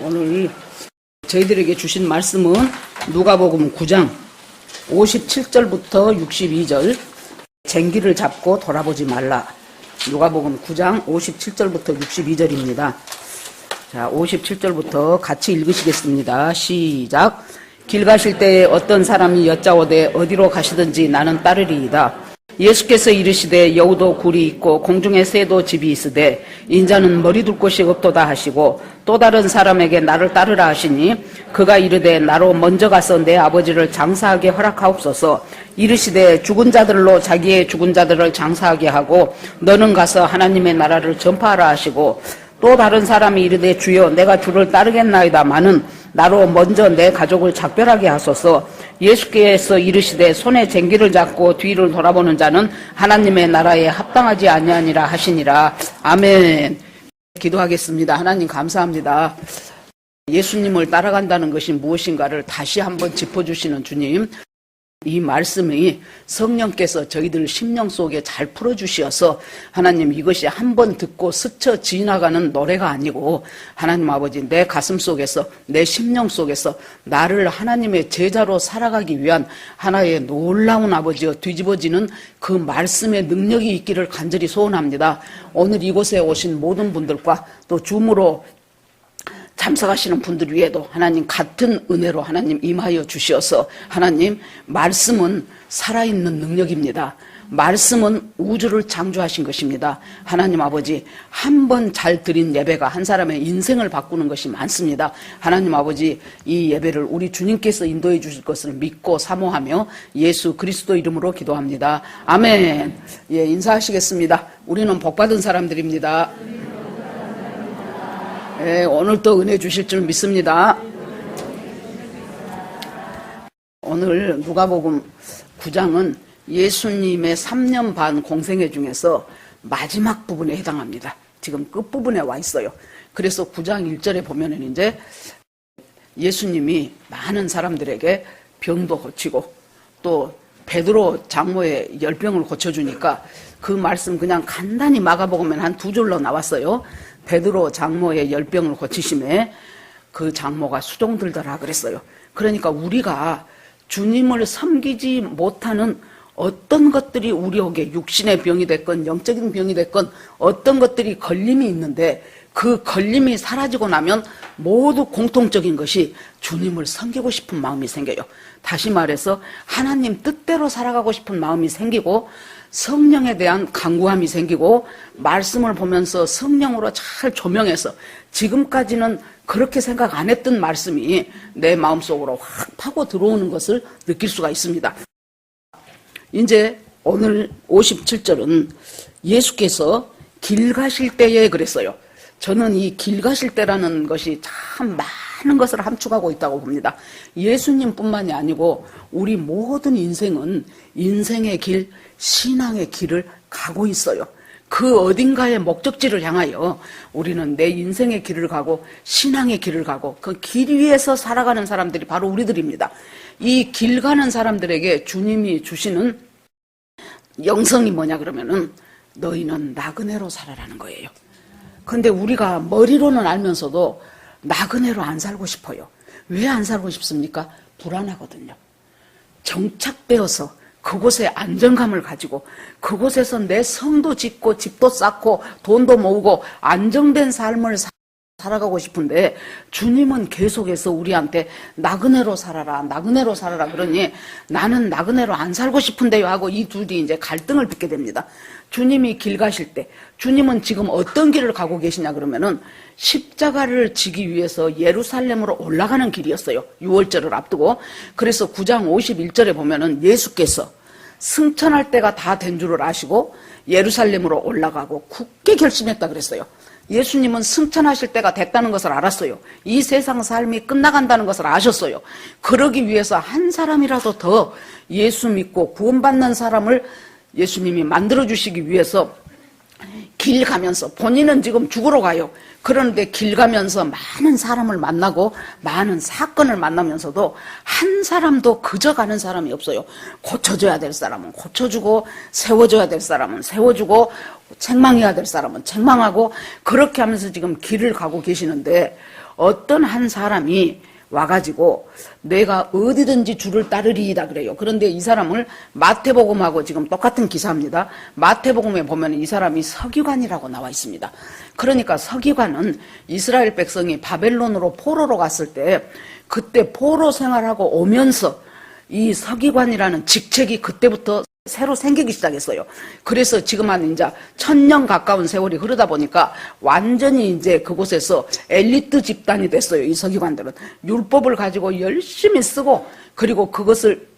오늘 저희들에게 주신 말씀은 누가복음 9장 57절부터 62절 쟁기를 잡고 돌아보지 말라. 누가복음 9장 57절부터 62절입니다. 자, 57절부터 같이 읽으시겠습니다. 시작. 길 가실 때에 어떤 사람이 여짜오되 어디로 가시든지 나는 따르리이다. 예수께서 이르시되 여우도 굴이 있고 공중에 새도 집이 있으되 인자는 머리 둘 곳이 없도다 하시고 또 다른 사람에게 나를 따르라 하시니 그가 이르되 나로 먼저 가서 내 아버지를 장사하게 허락하옵소서. 이르시되 죽은 자들로 자기의 죽은 자들을 장사하게 하고 너는 가서 하나님의 나라를 전파하라 하시고 또 다른 사람이 이르되 주여 내가 주를 따르겠나이다마는 나로 먼저 내 가족을 작별하게 하소서. 예수께서 이르시되 손에 쟁기를 잡고 뒤를 돌아보는 자는 하나님의 나라에 합당하지 아니하니라 하시니라. 아멘. 기도하겠습니다. 하나님 감사합니다. 예수님을 따라간다는 것이 무엇인가를 다시 한번 짚어주시는 주님, 이 말씀이 성령께서 저희들 심령 속에 잘 풀어주셔서 하나님 이것이 한번 듣고 스쳐 지나가는 노래가 아니고 하나님 아버지 내 가슴 속에서 내 심령 속에서 나를 하나님의 제자로 살아가기 위한 하나의 놀라운 아버지여 뒤집어지는 그 말씀의 능력이 있기를 간절히 소원합니다. 오늘 이곳에 오신 모든 분들과 또 줌으로 참석하시는 분들 위에도 하나님 같은 은혜로 하나님 임하여 주시어서 하나님 말씀은 살아있는 능력입니다. 말씀은 우주를 창조하신 것입니다. 하나님 아버지 한 번 잘 드린 예배가 한 사람의 인생을 바꾸는 것이 많습니다. 하나님 아버지 이 예배를 우리 주님께서 인도해 주실 것을 믿고 사모하며 예수 그리스도 이름으로 기도합니다. 아멘. 예, 인사하시겠습니다. 우리는 복받은 사람들입니다. 네, 오늘 또 은혜 주실 줄 믿습니다. 오늘 누가복음 9장은 예수님의 3년 반 공생애 중에서 마지막 부분에 해당합니다. 지금 끝부분에 와 있어요. 그래서 9장 1절에 보면은 이제 예수님이 많은 사람들에게 병도 고치고 또 베드로 장모의 열병을 고쳐주니까 그 말씀 그냥 간단히 마가복음엔 한 2줄로 나왔어요. 베드로 장모의 열병을 고치심에 그 장모가 수종들더라 그랬어요. 그러니까 우리가 주님을 섬기지 못하는 어떤 것들이 우리에게 육신의 병이 됐건 영적인 병이 됐건 어떤 것들이 걸림이 있는데 그 걸림이 사라지고 나면 모두 공통적인 것이 주님을 섬기고 싶은 마음이 생겨요. 다시 말해서 하나님 뜻대로 살아가고 싶은 마음이 생기고 성령에 대한 간구함이 생기고 말씀을 보면서 성령으로 잘 조명해서 지금까지는 그렇게 생각 안 했던 말씀이 내 마음속으로 확 파고 들어오는 것을 느낄 수가 있습니다. 이제 오늘 57절은 예수께서 길 가실 때에 그랬어요. 저는 이 길 가실 때라는 것이 참 많은 것을 함축하고 있다고 봅니다. 예수님뿐만이 아니고 우리 모든 인생은 인생의 길, 신앙의 길을 가고 있어요. 그 어딘가의 목적지를 향하여 우리는 내 인생의 길을 가고 신앙의 길을 가고 그 길 위에서 살아가는 사람들이 바로 우리들입니다. 이 길 가는 사람들에게 주님이 주시는 영성이 뭐냐 그러면은 너희는 나그네로 살아라는 거예요. 근데 우리가 머리로는 알면서도 나그네로 안 살고 싶어요. 왜 안 살고 싶습니까? 불안하거든요. 정착되어서 그곳에 안정감을 가지고 그곳에서 내 성도 짓고 집도 쌓고 돈도 모으고 안정된 삶을 살아가고 싶은데 주님은 계속해서 우리한테 나그네로 살아라 나그네로 살아라 그러니 나는 나그네로 안 살고 싶은데요 하고 이 둘이 이제 갈등을 빚게 됩니다. 주님이 길 가실 때 주님은 지금 어떤 길을 가고 계시냐 그러면은 십자가를 지기 위해서 예루살렘으로 올라가는 길이었어요. 6월절을 앞두고. 그래서 9장 51절에 보면은 예수께서 승천할 때가 다 된 줄을 아시고 예루살렘으로 올라가고 굳게 결심했다 그랬어요. 예수님은 승천하실 때가 됐다는 것을 알았어요. 이 세상 삶이 끝나간다는 것을 아셨어요. 그러기 위해서 한 사람이라도 더 예수 믿고 구원받는 사람을 예수님이 만들어주시기 위해서 길 가면서 본인은 지금 죽으러 가요. 그런데 길 가면서 많은 사람을 만나고 많은 사건을 만나면서도 한 사람도 그저 가는 사람이 없어요. 고쳐줘야 될 사람은 고쳐주고 세워줘야 될 사람은 세워주고 책망해야 될 사람은 책망하고 그렇게 하면서 지금 길을 가고 계시는데 어떤 한 사람이 와가지고 내가 어디든지 주를 따르리이다 그래요. 그런데 이 사람을 마태복음하고 지금 똑같은 기사입니다. 마태복음에 보면 이 사람이 서기관이라고 나와 있습니다. 그러니까 서기관은 이스라엘 백성이 바벨론으로 포로로 갔을 때 그때 포로 생활하고 오면서 이 서기관이라는 직책이 그때부터 새로 생기기 시작했어요. 그래서 지금 한 이제 1000년 가까운 세월이 흐르다 보니까 완전히 이제 그곳에서 엘리트 집단이 됐어요. 이 서기관들은 율법을 가지고 열심히 쓰고 그리고 그것을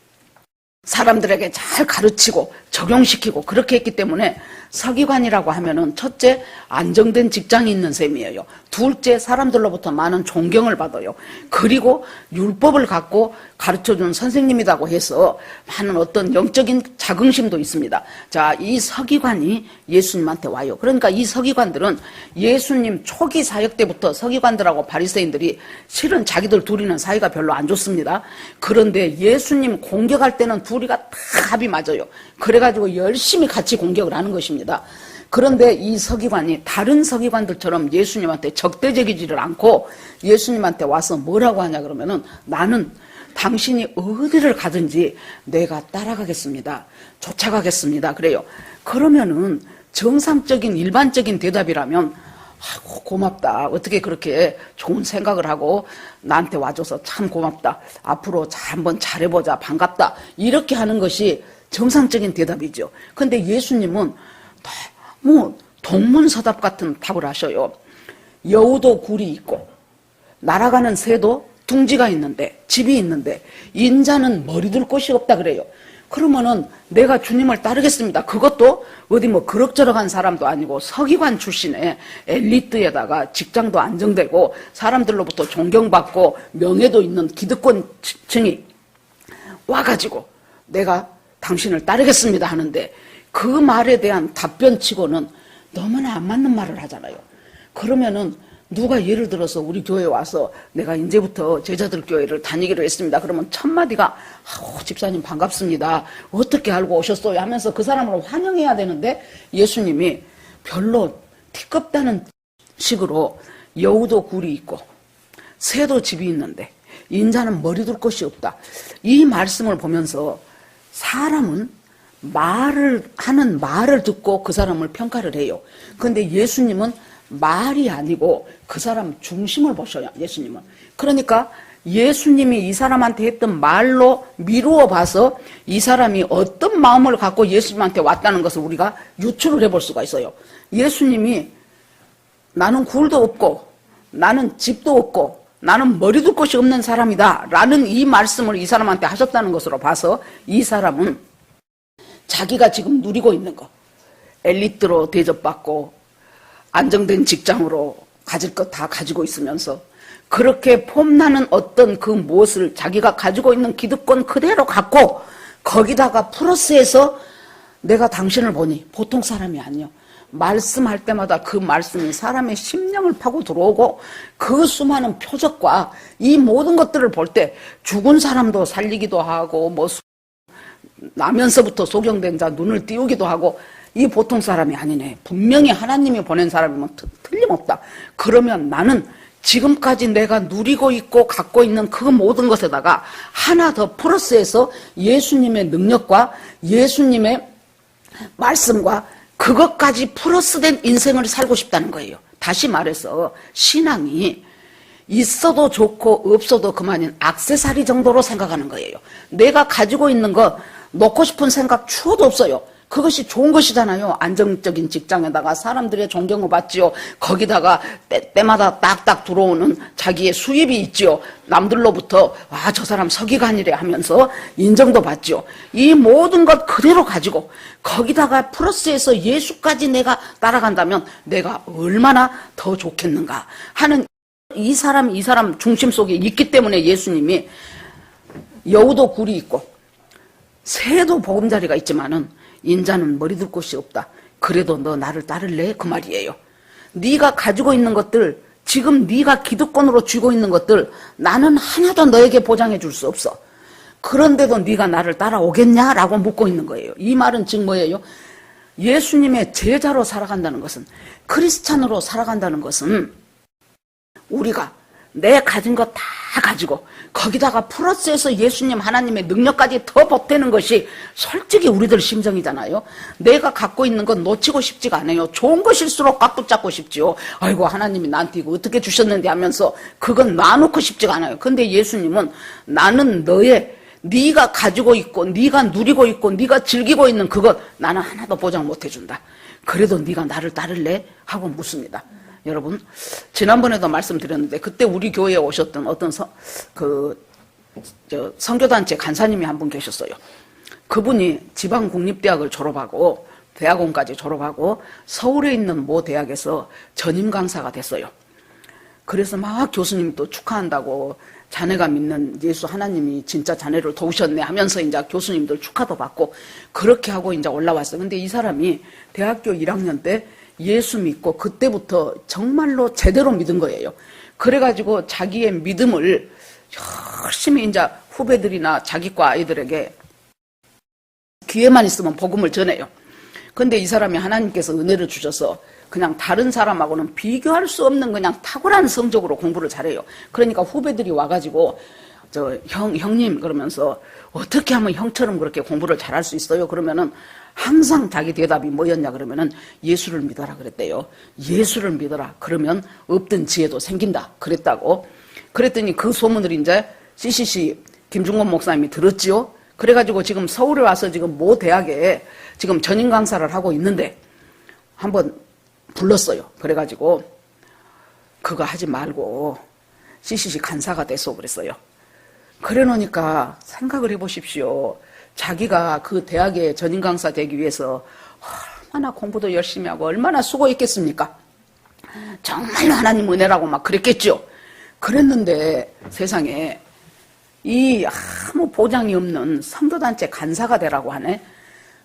사람들에게 잘 가르치고 적용시키고 그렇게 했기 때문에 서기관이라고 하면은 첫째 안정된 직장이 있는 셈이에요. 둘째 사람들로부터 많은 존경을 받아요. 그리고 율법을 갖고 가르쳐주는 선생님이라고 해서 많은 어떤 영적인 자긍심도 있습니다. 자, 이 서기관이 예수님한테 와요. 그러니까 이 서기관들은 예수님 초기 사역 때부터 서기관들하고 바리새인들이 실은 자기들 둘이는 사이가 별로 안 좋습니다. 그런데 예수님 공격할 때는 둘이가 다 합이 맞아요. 그래가지고 열심히 같이 공격을 하는 것입니다. 그런데 이 서기관이 다른 서기관들처럼 예수님한테 적대적이지를 않고 예수님한테 와서 뭐라고 하냐 그러면은 나는 당신이 어디를 가든지 내가 따라가겠습니다. 쫓아가겠습니다. 그래요. 그러면은 정상적인 일반적인 대답이라면 아이고 고맙다. 어떻게 그렇게 좋은 생각을 하고 나한테 와줘서 참 고맙다. 앞으로 한번 잘해보자. 반갑다. 이렇게 하는 것이 정상적인 대답이죠. 근데 예수님은 뭐 동문서답 같은 답을 하셔요. 여우도 굴이 있고 날아가는 새도 둥지가 있는데 집이 있는데 인자는 머리 둘 곳이 없다 그래요. 그러면은 내가 주님을 따르겠습니다. 그것도 어디 뭐 그럭저럭한 사람도 아니고 서기관 출신의 엘리트에다가 직장도 안정되고 사람들로부터 존경받고 명예도 있는 기득권층이 와가지고 내가 당신을 따르겠습니다 하는데 그 말에 대한 답변치고는 너무나 안 맞는 말을 하잖아요. 그러면은 누가 예를 들어서 우리 교회에 와서 내가 이제부터 제자들 교회를 다니기로 했습니다. 그러면 첫 마디가 집사님 반갑습니다. 어떻게 알고 오셨어요? 하면서 그 사람을 환영해야 되는데 예수님이 별로 티껍다는 식으로 여우도 굴이 있고 새도 집이 있는데 인자는 머리 둘 곳이 없다. 이 말씀을 보면서 사람은 하는 말을 듣고 그 사람을 평가를 해요. 그런데 예수님은 말이 아니고 그 사람 중심을 보셔요. 예수님은. 그러니까 예수님이 이 사람한테 했던 말로 미루어 봐서 이 사람이 어떤 마음을 갖고 예수님한테 왔다는 것을 우리가 유추를 해볼 수가 있어요. 예수님이 나는 굴도 없고 나는 집도 없고 나는 머리 둘 곳이 없는 사람이다 라는 이 말씀을 이 사람한테 하셨다는 것으로 봐서 이 사람은 자기가 지금 누리고 있는 거 엘리트로 대접받고 안정된 직장으로 가질 것 다 가지고 있으면서 그렇게 폼나는 어떤 그 무엇을 자기가 가지고 있는 기득권 그대로 갖고 거기다가 플러스해서 내가 당신을 보니 보통 사람이 아니요. 말씀할 때마다 그 말씀이 사람의 심령을 파고 들어오고 그 수많은 표적과 이 모든 것들을 볼 때 죽은 사람도 살리기도 하고 뭐 나면서부터 소경된 자 눈을 띄우기도 하고 이 보통 사람이 아니네. 분명히 하나님이 보낸 사람이면 틀림없다. 그러면 나는 지금까지 내가 누리고 있고 갖고 있는 그 모든 것에다가 하나 더 플러스해서 예수님의 능력과 예수님의 말씀과 그것까지 플러스된 인생을 살고 싶다는 거예요. 다시 말해서 신앙이 있어도 좋고 없어도 그만인 액세서리 정도로 생각하는 거예요. 내가 가지고 있는 거 놓고 싶은 생각 추워도 없어요. 그것이 좋은 것이잖아요. 안정적인 직장에다가 사람들의 존경을 받지요. 거기다가 때마다 딱딱 들어오는 자기의 수입이 있지요. 남들로부터 와, 저 사람 서기관이래 하면서 인정도 받지요. 이 모든 것 그대로 가지고 거기다가 플러스해서 예수까지 내가 따라간다면 내가 얼마나 더 좋겠는가 하는 이 사람 중심 속에 있기 때문에 예수님이 여우도 굴이 있고 새도 보금자리가 있지만은 인자는 머리 둘 곳이 없다. 그래도 너 나를 따를래? 그 말이에요. 네가 가지고 있는 것들, 지금 네가 기득권으로 쥐고 있는 것들 나는 하나도 너에게 보장해 줄 수 없어. 그런데도 네가 나를 따라오겠냐라고 묻고 있는 거예요. 이 말은 즉 뭐예요? 예수님의 제자로 살아간다는 것은, 크리스찬으로 살아간다는 것은 우리가 내 가진 거 다 가지고 거기다가 플러스해서 예수님 하나님의 능력까지 더 보태는 것이 솔직히 우리들 심정이잖아요. 내가 갖고 있는 건 놓치고 싶지가 않아요. 좋은 것일수록 꽉 붙잡고 싶지요. 아이고 하나님이 나한테 이거 어떻게 주셨는데 하면서 그건 놔놓고 싶지가 않아요. 근데 예수님은 나는 너의 네가 가지고 있고 네가 누리고 있고 네가 즐기고 있는 그것 나는 하나도 보장 못 해준다. 그래도 네가 나를 따를래? 하고 묻습니다. 여러분 지난번에도 말씀드렸는데 그때 우리 교회에 오셨던 어떤 선교단체 간사님이 한 분 계셨어요. 그분이 지방국립대학을 졸업하고 대학원까지 졸업하고 서울에 있는 모 대학에서 전임 강사가 됐어요. 그래서 막 교수님이 또 축하한다고 자네가 믿는 예수 하나님이 진짜 자네를 도우셨네 하면서 이제 교수님들 축하도 받고 그렇게 하고 이제 올라왔어요. 근데 이 사람이 대학교 1학년 때 예수 믿고 그때부터 정말로 제대로 믿은 거예요. 그래가지고 자기의 믿음을 열심히 이제 후배들이나 자기과 아이들에게 기회만 있으면 복음을 전해요. 근데 이 사람이 하나님께서 은혜를 주셔서 그냥 다른 사람하고는 비교할 수 없는 그냥 탁월한 성적으로 공부를 잘해요. 그러니까 후배들이 와가지고 형님 그러면서 어떻게 하면 형처럼 그렇게 공부를 잘할 수 있어요? 그러면은 항상 자기 대답이 뭐였냐 그러면은 예수를 믿어라 그랬대요. 예수를 믿어라. 그러면 없던 지혜도 생긴다. 그랬다고. 그랬더니 그 소문을 이제 CCC 김중곤 목사님이 들었지요. 그래가지고 지금 서울에 와서 지금 모 대학에 지금 전임 강사를 하고 있는데 한번 불렀어요. 그래가지고 그거 하지 말고 CCC 간사가 됐어 그랬어요. 그래 놓으니까 생각을 해보십시오. 자기가 그 대학에 전임 강사 되기 위해서 얼마나 공부도 열심히 하고 얼마나 수고했겠습니까? 정말로 하나님 은혜라고 막 그랬겠죠. 그랬는데 세상에 이 아무 보장이 없는 선교단체 간사가 되라고 하네.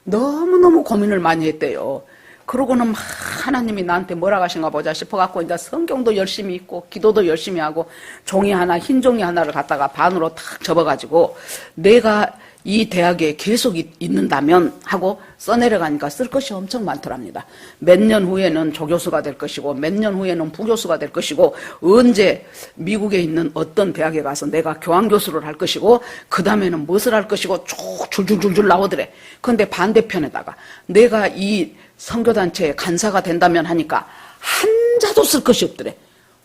너무너무 고민을 많이 했대요. 그러고는 막 하나님이 나한테 뭐라고 하신가 보자 싶어갖고 이제 성경도 열심히 읽고 기도도 열심히 하고 종이 하나 흰 종이 하나를 갖다가 반으로 탁 접어가지고 내가 이 대학에 계속 있는다면 하고 써내려가니까 쓸 것이 엄청 많더랍니다. 몇 년 후에는 조교수가 될 것이고 몇 년 후에는 부교수가 될 것이고 언제 미국에 있는 어떤 대학에 가서 내가 교환교수를 할 것이고 그 다음에는 무엇을 할 것이고 쭉 줄줄줄줄 나오더래. 그런데 반대편에다가 내가 이 선교단체의 간사가 된다면 하니까 한자도 쓸 것이 없더래.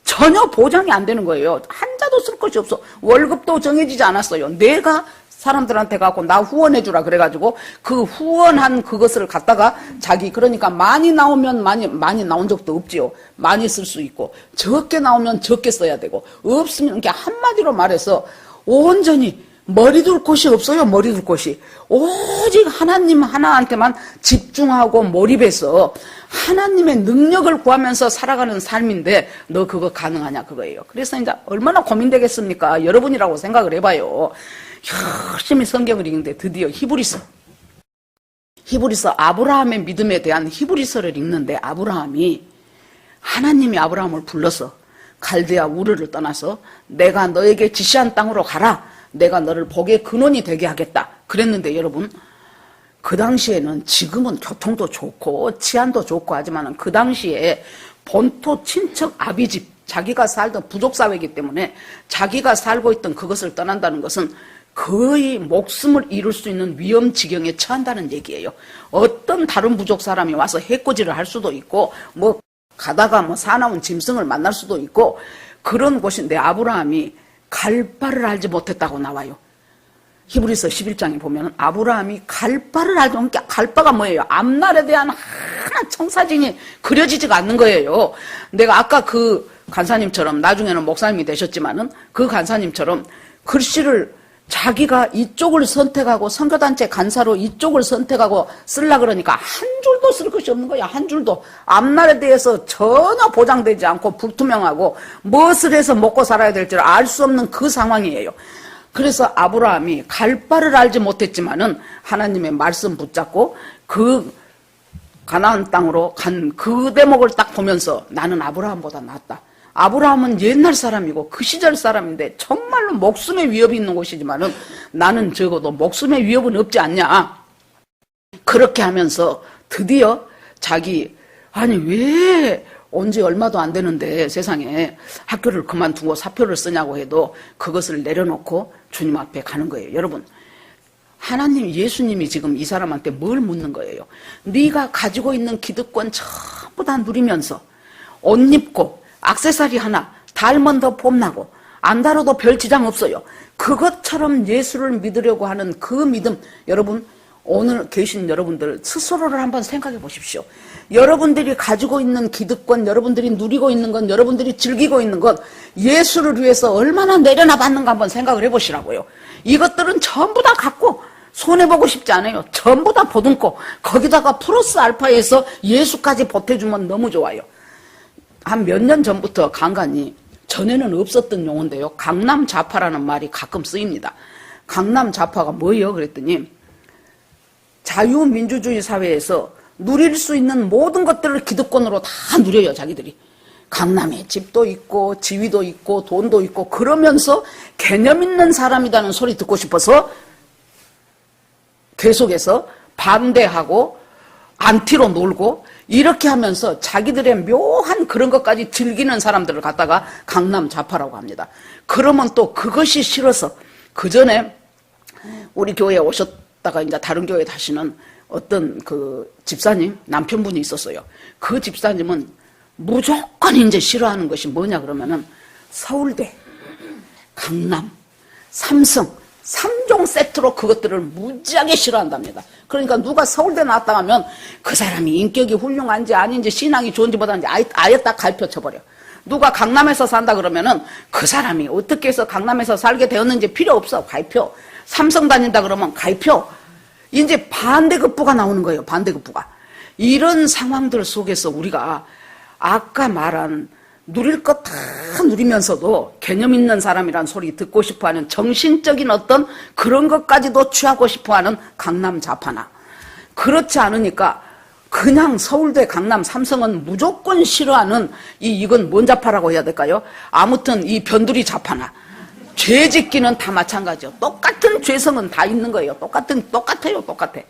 전혀 보장이 안 되는 거예요. 한자도 쓸 것이 없어. 월급도 정해지지 않았어요. 내가 사람들한테 갖고 나 후원해주라 그래가지고 그 후원한 그것을 갖다가 자기 그러니까 많이 나오면 많이 나온 적도 없지요. 많이 쓸 수 있고 적게 나오면 적게 써야 되고 없으면 이렇게 한마디로 말해서 온전히 머리 둘 곳이 없어요. 머리 둘 곳이 오직 하나님 하나한테만 집중하고 몰입해서 하나님의 능력을 구하면서 살아가는 삶인데 너 그거 가능하냐 그거예요. 그래서 이제 얼마나 고민되겠습니까? 여러분이라고 생각을 해봐요. 열심히 성경을 읽는데 드디어 히브리서 아브라함의 믿음에 대한 히브리서를 읽는데 아브라함이 하나님이 아브라함을 불러서 갈대아 우르를 떠나서 내가 너에게 지시한 땅으로 가라. 내가 너를 복의 근원이 되게 하겠다. 그랬는데 여러분 그 당시에는 지금은 교통도 좋고 치안도 좋고 하지만 그 당시에 본토 친척 아비집 자기가 살던 부족사회이기 때문에 자기가 살고 있던 그것을 떠난다는 것은 거의 목숨을 잃을 수 있는 위험 지경에 처한다는 얘기예요. 어떤 다른 부족 사람이 와서 해코지를 할 수도 있고 뭐 가다가 사나운 짐승을 만날 수도 있고 그런 곳인데 아브라함이 갈 바를 알지 못했다고 나와요. 히브리서 11장에 보면 아브라함이 갈 바를 알지 못했다. 갈 바가 뭐예요? 앞날에 대한 하나 청사진이 그려지지가 않는 거예요. 내가 아까 그 간사님처럼 나중에는 목사님이 되셨지만은 그 간사님처럼 글씨를 자기가 이쪽을 선택하고 선교단체 간사로 이쪽을 선택하고 쓰려고 그러니까 한 줄도 쓸 것이 없는 거야. 한 줄도. 앞날에 대해서 전혀 보장되지 않고 불투명하고 무엇을 해서 먹고 살아야 될지를 알 수 없는 그 상황이에요. 그래서 아브라함이 갈 바를 알지 못했지만은 하나님의 말씀 붙잡고 그 가나안 땅으로 간 그 대목을 딱 보면서 나는 아브라함보다 낫다. 아브라함은 옛날 사람이고 그 시절 사람인데 정말로 목숨의 위협이 있는 곳이지만은 나는 적어도 목숨의 위협은 없지 않냐. 그렇게 하면서 드디어 자기 아니 왜 온 지 얼마도 안 되는데 세상에 학교를 그만두고 사표를 쓰냐고 해도 그것을 내려놓고 주님 앞에 가는 거예요. 여러분, 하나님, 예수님이 지금 이 사람한테 뭘 묻는 거예요? 네가 가지고 있는 기득권 전부 다 누리면서 옷 입고 액세서리 하나 달면 더 폼나고 안 달아도 별 지장 없어요. 그것처럼 예수를 믿으려고 하는 그 믿음, 여러분, 오늘 계신 여러분들 스스로를 한번 생각해 보십시오. 여러분들이 가지고 있는 기득권, 여러분들이 누리고 있는 건, 여러분들이 즐기고 있는 건 예수를 위해서 얼마나 내려놔 받는가 한번 생각을 해보시라고요. 이것들은 전부 다 갖고 손해보고 싶지 않아요. 전부 다 보듬고 거기다가 플러스 알파에서 예수까지 보태주면 너무 좋아요. 한 몇 년 전부터 간간히, 전에는 없었던 용어인데요, 강남 좌파라는 말이 가끔 쓰입니다. 강남 좌파가 뭐예요? 그랬더니 자유민주주의 사회에서 누릴 수 있는 모든 것들을 기득권으로 다 누려요, 자기들이. 강남에 집도 있고 지위도 있고 돈도 있고, 그러면서 개념 있는 사람이라는 소리 듣고 싶어서 계속해서 반대하고 안티로 놀고, 이렇게 하면서 자기들의 묘한 그런 것까지 즐기는 사람들을 갖다가 강남 좌파라고 합니다. 그러면 또 그것이 싫어서, 그 전에 우리 교회에 오셨다가 이제 다른 교회에 다시는 어떤 그 집사님, 남편분이 있었어요. 그 집사님은 무조건 이제 싫어하는 것이 뭐냐 그러면은 서울대, 강남, 삼성, 3종 세트로 그것들을 무지하게 싫어한답니다. 그러니까 누가 서울대 나왔다 하면 그 사람이 인격이 훌륭한지 아닌지 신앙이 좋은지 못하는지 아예 딱 갈표 쳐버려. 누가 강남에서 산다 그러면은 그 사람이 어떻게 해서 강남에서 살게 되었는지 필요 없어. 갈표. 삼성 다닌다 그러면 갈표. 이제 반대급부가 나오는 거예요. 반대급부가. 이런 상황들 속에서 우리가 아까 말한 누릴 것 다 누리면서도 개념 있는 사람이란 소리 듣고 싶어하는 정신적인 어떤 그런 것까지도 취하고 싶어하는 강남 좌파나, 그렇지 않으니까 그냥 서울대, 강남, 삼성은 무조건 싫어하는 이건 뭔 좌파라고 해야 될까요? 아무튼 이 변두리 좌파나, 죄짓기는 다 마찬가지요. 똑같은 죄성은 다 있는 거예요. 똑같아요.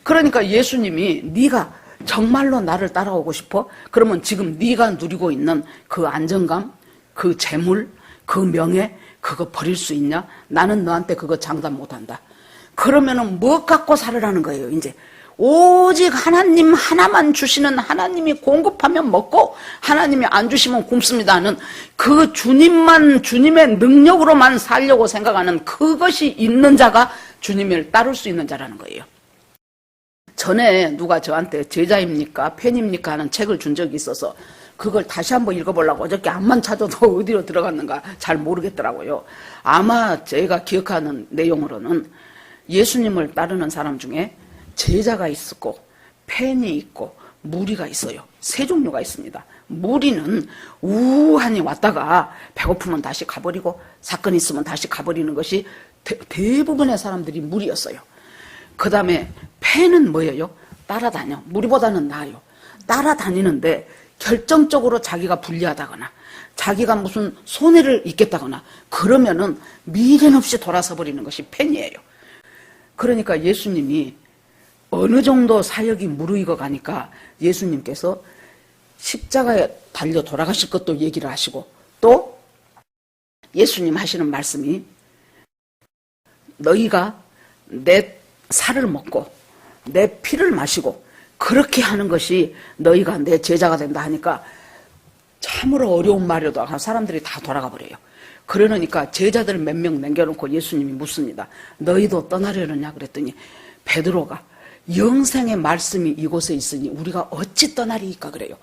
그러니까 예수님이 네가 정말로 나를 따라오고 싶어? 그러면 지금 네가 누리고 있는 그 안정감, 그 재물, 그 명예, 그거 버릴 수 있냐? 나는 너한테 그거 장담 못한다. 그러면은 뭐 갖고 살으라는 거예요, 이제. 오직 하나님 하나만 주시는, 하나님이 공급하면 먹고 하나님이 안 주시면 굶습니다 하는 그 주님만, 주님의 능력으로만 살려고 생각하는 그것이 있는 자가 주님을 따를 수 있는 자라는 거예요. 전에 누가 저한테 제자입니까? 팬입니까? 하는 책을 준 적이 있어서 그걸 다시 한번 읽어보려고 어저께 앞만 찾아도 어디로 들어갔는가 잘 모르겠더라고요. 아마 제가 기억하는 내용으로는 예수님을 따르는 사람 중에 제자가 있고 팬이 있고 무리가 있어요. 세 종류가 있습니다. 무리는 우한히 왔다가 배고프면 다시 가버리고 사건 있으면 다시 가버리는 것이 대부분의 사람들이 무리였어요. 그 다음에 팬은 뭐예요? 따라다녀. 무리보다는 나아요. 따라다니는데 결정적으로 자기가 불리하다거나 자기가 무슨 손해를 입겠다거나 그러면은 미련 없이 돌아서 버리는 것이 팬이에요. 그러니까 예수님이 어느 정도 사역이 무르익어 가니까 예수님께서 십자가에 달려 돌아가실 것도 얘기를 하시고, 또 예수님 하시는 말씀이 너희가 내 살을 먹고 내 피를 마시고 그렇게 하는 것이 너희가 내 제자가 된다 하니까 참으로 어려운 말이라도 사람들이 다 돌아가 버려요. 그러니까 제자들 몇 명 남겨놓고 예수님이 묻습니다. 너희도 떠나려느냐 그랬더니 베드로가 영생의 말씀이 이곳에 있으니 우리가 어찌 떠나리이까 그래요.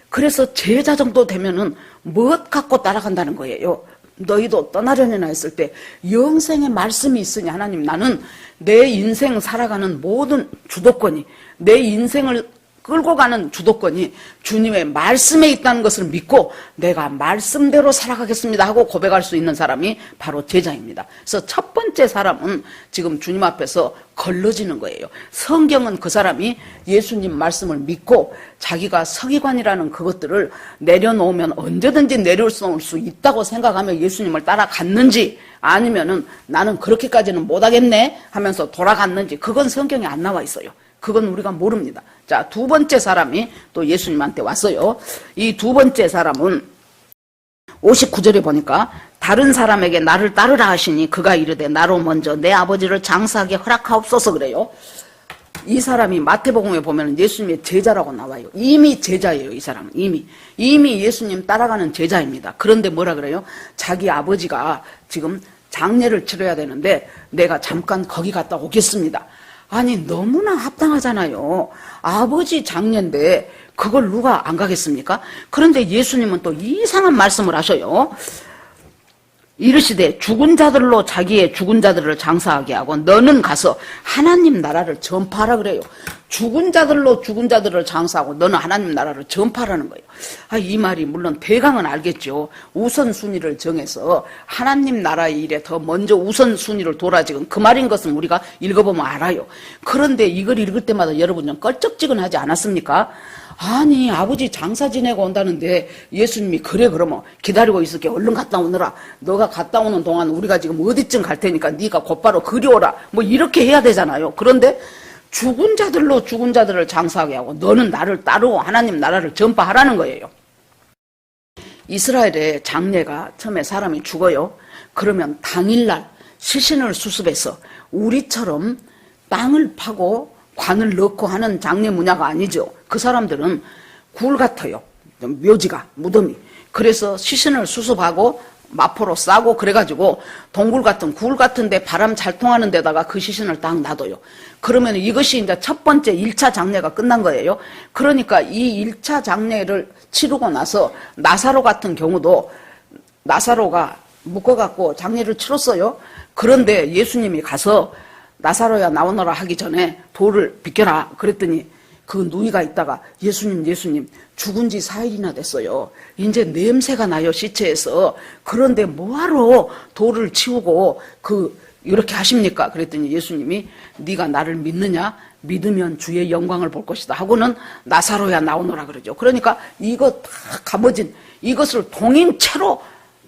그래서 제자 정도 되면은 무엇 갖고 따라간다는 거예요. 너희도 떠나려느냐 했을 때 영생의 말씀이 있으니, 하나님 나는 내 인생 살아가는 모든 주도권이, 내 인생을 끌고 가는 주도권이 주님의 말씀에 있다는 것을 믿고 내가 말씀대로 살아가겠습니다 하고 고백할 수 있는 사람이 바로 제자입니다. 그래서 첫 번째 사람은 지금 주님 앞에서 걸러지는 거예요. 성경은 그 사람이 예수님 말씀을 믿고 자기가 서기관이라는 그것들을 내려놓으면 언제든지 내려올 수 있다고 생각하며 예수님을 따라갔는지, 아니면은 나는 그렇게까지는 못하겠네 하면서 돌아갔는지, 그건 성경에 안 나와 있어요. 그건 우리가 모릅니다. 자, 두 번째 사람이 또 예수님한테 왔어요. 이 두 번째 사람은 59절에 보니까 다른 사람에게 나를 따르라 하시니 그가 이르되 나로 먼저 내 아버지를 장사하게 허락하옵소서 그래요. 이 사람이 마태복음에 보면 예수님의 제자라고 나와요. 이미 제자예요. 이 사람은 이미 예수님 따라가는 제자입니다. 그런데 뭐라 그래요? 자기 아버지가 지금 장례를 치러야 되는데 내가 잠깐 거기 갔다 오겠습니다. 아니 너무나 합당하잖아요. 아버지 장례인데 그걸 누가 안 가겠습니까? 그런데 예수님은 또 이상한 말씀을 하셔요. 이르시되 죽은 자들로 자기의 죽은 자들을 장사하게 하고 너는 가서 하나님 나라를 전파하라 그래요. 죽은 자들로 죽은 자들을 장사하고 너는 하나님 나라를 전파하라는 거예요. 이 말이 물론 대강은 알겠죠. 우선순위를 정해서 하나님 나라의 일에 더 먼저 우선순위를 둬라 지금 그 말인 것은 우리가 읽어보면 알아요. 그런데 이걸 읽을 때마다 여러분 좀 껄쩍지근하지 않았습니까? 아니 아버지 장사 지내고 온다는데 예수님이 그래 그러면 기다리고 있을게 얼른 갔다 오느라 너가 갔다 오는 동안 우리가 지금 어디쯤 갈 테니까 네가 곧바로 그리 오라 뭐 이렇게 해야 되잖아요. 그런데 죽은 자들로 죽은 자들을 장사하게 하고 너는 나를 따르고 하나님 나라를 전파하라는 거예요. 이스라엘의 장례가 처음에 사람이 죽어요. 그러면 당일날 시신을 수습해서 우리처럼 땅을 파고 관을 넣고 하는 장례 문화가 아니죠. 그 사람들은 굴 같아요. 묘지가, 무덤이. 그래서 시신을 수습하고 마포로 싸고 그래가지고 동굴 같은 굴 같은데 바람 잘 통하는 데다가 그 시신을 딱 놔둬요. 그러면 이것이 이제 첫 번째 1차 장례가 끝난 거예요. 그러니까 이 1차 장례를 치르고 나서 나사로 같은 경우도 나사로가 묶어갖고 장례를 치렀어요. 그런데 예수님이 가서 나사로야 나오너라 하기 전에 돌을 비켜라 그랬더니 그 누이가 있다가 예수님 죽은 지 4일이나 됐어요. 이제 냄새가 나요 시체에서. 그런데 뭐하러 돌을 치우고 이렇게 하십니까? 그랬더니 예수님이 네가 나를 믿느냐? 믿으면 주의 영광을 볼 것이다 하고는 나사로야 나오너라 그러죠. 그러니까 이거 다 가버진 이것을 동인채로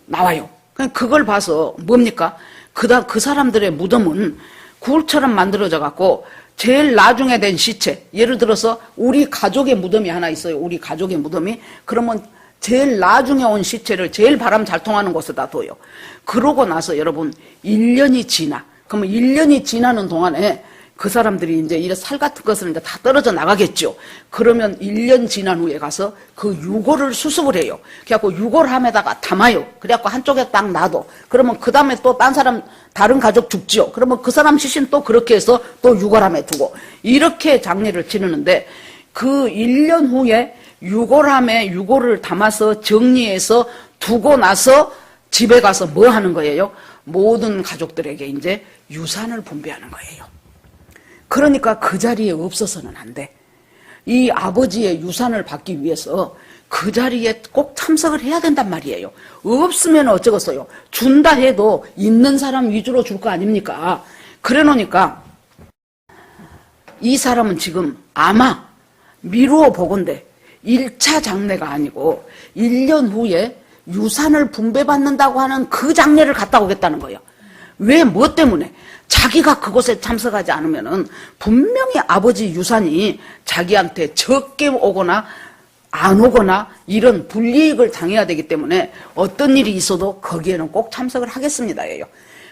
나와요. 그걸 봐서 뭡니까? 그 사람들의 무덤은 굴처럼 만들어져 갖고 제일 나중에 된 시체, 예를 들어서 우리 가족의 무덤이 하나 있어요. 우리 가족의 무덤이. 그러면 제일 나중에 온 시체를 제일 바람 잘 통하는 곳에다 둬요. 그러고 나서 여러분 1년이 지나. 그러면 1년이 지나는 동안에 그 사람들이 이제 이런 살 같은 것을 이제 다 떨어져 나가겠죠. 그러면 1년 지난 후에 가서 그 유골을 수습을 해요. 그래갖고 유골함에다가 담아요. 그래갖고 한쪽에 딱 놔둬. 그러면 그 다음에 또 다른 가족 죽지요. 그러면 그 사람 시신 또 그렇게 해서 또 유골함에 두고. 이렇게 장례를 치르는데 그 1년 후에 유골함에 유골을 담아서 정리해서 두고 나서 집에 가서 뭐 하는 거예요? 모든 가족들에게 이제 유산을 분배하는 거예요. 그러니까 그 자리에 없어서는 안 돼. 이 아버지의 유산을 받기 위해서 그 자리에 꼭 참석을 해야 된단 말이에요. 없으면 어쩌겠어요. 준다 해도 있는 사람 위주로 줄 거 아닙니까? 그래 놓으니까 이 사람은 지금 아마 미루어 보건대 1차 장례가 아니고 1년 후에 유산을 분배받는다고 하는 그 장례를 갔다 오겠다는 거예요. 왜? 뭐 때문에? 자기가 그곳에 참석하지 않으면은 분명히 아버지 유산이 자기한테 적게 오거나 안 오거나 이런 불이익을 당해야 되기 때문에 어떤 일이 있어도 거기에는 꼭 참석을 하겠습니다예요.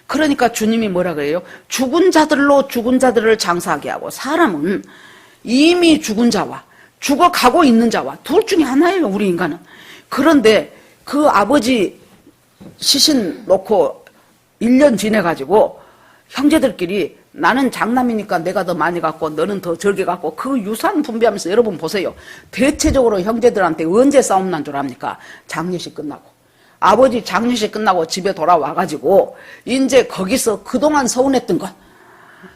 그러니까 주님이 뭐라 그래요? 죽은 자들로 죽은 자들을 장사하게 하고 사람은 이미 죽은 자와 죽어가고 있는 자와 둘 중에 하나예요. 우리 인간은. 그런데 그 아버지 시신 놓고 1년 지내가지고 형제들끼리 나는 장남이니까 내가 더 많이 갖고 너는 더 적게 갖고 그 유산 분배하면서 여러분 보세요. 대체적으로 형제들한테 언제 싸움 난 줄 압니까? 장례식 끝나고. 아버지 장례식 끝나고 집에 돌아와가지고 이제 거기서 그동안 서운했던 것.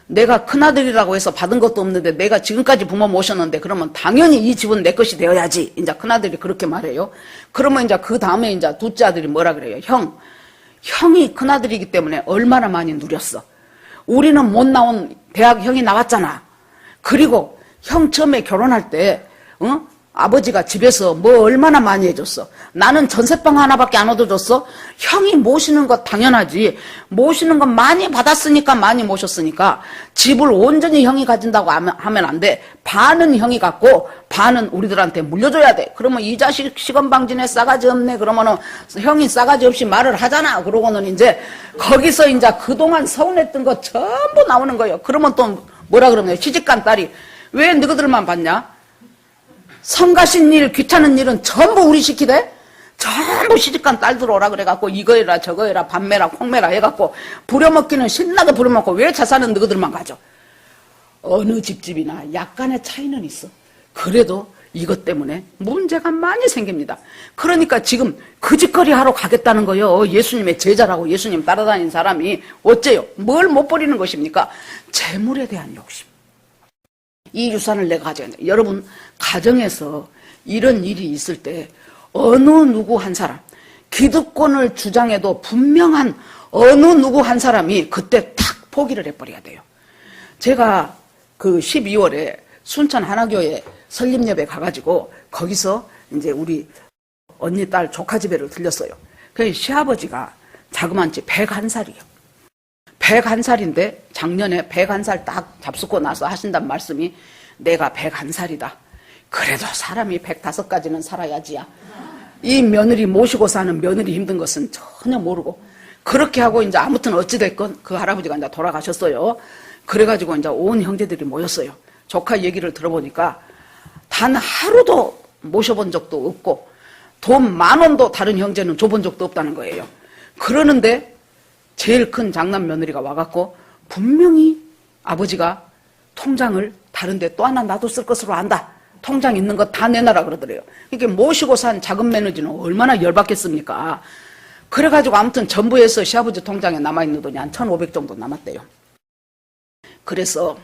내가 큰아들이라고 해서 받은 것도 없는데 내가 지금까지 부모 모셨는데 그러면 당연히 이 집은 내 것이 되어야지. 이제 큰아들이 그렇게 말해요. 그러면 이제 그 다음에 이제 둘째 아들이 뭐라 그래요? 형이 큰아들이기 때문에 얼마나 많이 누렸어. 우리는 못 나온 대학 형이 나왔잖아. 그리고 형 처음에 결혼할 때 아버지가 집에서 뭐 얼마나 많이 해줬어. 나는 전세방 하나밖에 안 얻어줬어. 형이 모시는 것 당연하지. 모시는 것 많이 받았으니까, 많이 모셨으니까 집을 온전히 형이 가진다고 하면 안 돼. 반은 형이 갖고 반은 우리들한테 물려줘야 돼. 그러면 이 자식 시건방지네, 싸가지 없네. 그러면은 형이 싸가지 없이 말을 하잖아. 그러고는 이제 거기서 이제 그동안 서운했던 거 전부 나오는 거예요. 그러면 또 뭐라 그러면 시집간 딸이 왜 너희들만 봤냐? 성가신 일, 귀찮은 일은 전부 우리 시키대? 전부 시집간 딸들 오라 그래갖고 이거 해라 저거 해라 밤매라 콩매라 해갖고 부려먹기는 신나게 부려먹고 왜 자산은 너희들만 가져? 어느 집집이나 약간의 차이는 있어. 그래도 이것 때문에 문제가 많이 생깁니다. 그러니까 지금 그 짓거리 하러 가겠다는 거요. 예수님의 제자라고 예수님 따라다니는 사람이 어째요? 뭘 못 버리는 것입니까? 재물에 대한 욕심. 이 유산을 내가 가져야 돼. 여러분, 가정에서 이런 일이 있을 때 어느 누구 한 사람, 기득권을 주장해도 분명한 어느 누구 한 사람이 그때 탁 포기를 해버려야 돼요. 제가 그 12월에 순천 하나교회 설립예배 가가지고 거기서 이제 우리 언니 딸 조카 집에를 들렸어요. 그 시아버지가 자그만치 101살이에요. 101살인데 작년에 101살 딱 잡수고 나서 하신단 말씀이 내가 101살이다. 그래도 사람이 105까지는 살아야지야. 이 며느리 모시고 사는 며느리 힘든 것은 전혀 모르고 그렇게 하고 이제 아무튼 어찌됐건 그 할아버지가 이제 돌아가셨어요. 그래가지고 이제 온 형제들이 모였어요. 조카 얘기를 들어보니까 단 하루도 모셔본 적도 없고 돈 10,000원도 다른 형제는 줘본 적도 없다는 거예요. 그러는데 제일 큰 장남 며느리가 와갖고 분명히 아버지가 통장을 다른데 또 하나 놔뒀을 것으로 안다. 통장 있는 거 다 내놔라 그러더래요. 이게 모시고 산 작은 며느리는 얼마나 열받겠습니까? 그래가지고 아무튼 전부에서 시아버지 통장에 남아있는 돈이 한 1,500 정도 남았대요. 그래서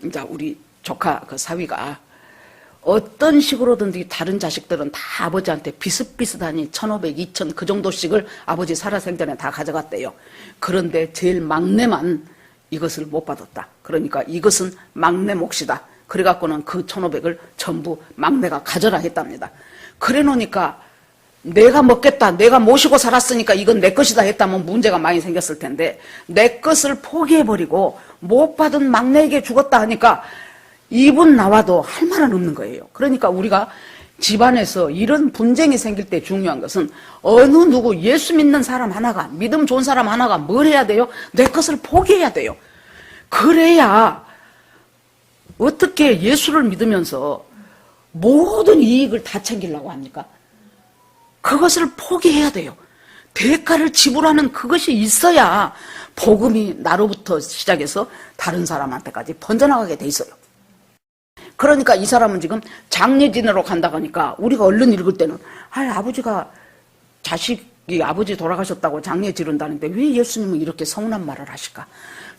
이제 우리 조카 그 사위가 어떤 식으로든지 다른 자식들은 다 아버지한테 비슷비슷하니 1,500, 2,000 그 정도씩을 아버지 살아생전에 다 가져갔대요. 그런데 제일 막내만 이것을 못 받았다. 그러니까 이것은 막내 몫이다. 그래갖고는 그 1,500을 전부 막내가 가져라 했답니다. 그래 놓으니까 내가 먹겠다. 내가 모시고 살았으니까 이건 내 것이다 했다면 문제가 많이 생겼을 텐데 내 것을 포기해버리고 못 받은 막내에게 죽었다 하니까 이분 나와도 할 말은 없는 거예요. 그러니까 우리가 집안에서 이런 분쟁이 생길 때 중요한 것은 어느 누구 예수 믿는 사람 하나가 믿음 좋은 사람 하나가 뭘 해야 돼요? 내 것을 포기해야 돼요. 그래야 어떻게 예수를 믿으면서 모든 이익을 다 챙기려고 합니까? 그것을 포기해야 돼요. 대가를 지불하는 그것이 있어야 복음이 나로부터 시작해서 다른 사람한테까지 번져나가게 돼 있어요. 그러니까 이 사람은 지금 장례 지내러 간다고 하니까 우리가 얼른 읽을 때는 아버지가 자식이 아버지 돌아가셨다고 장례 지른다는데 왜 예수님은 이렇게 서운한 말을 하실까?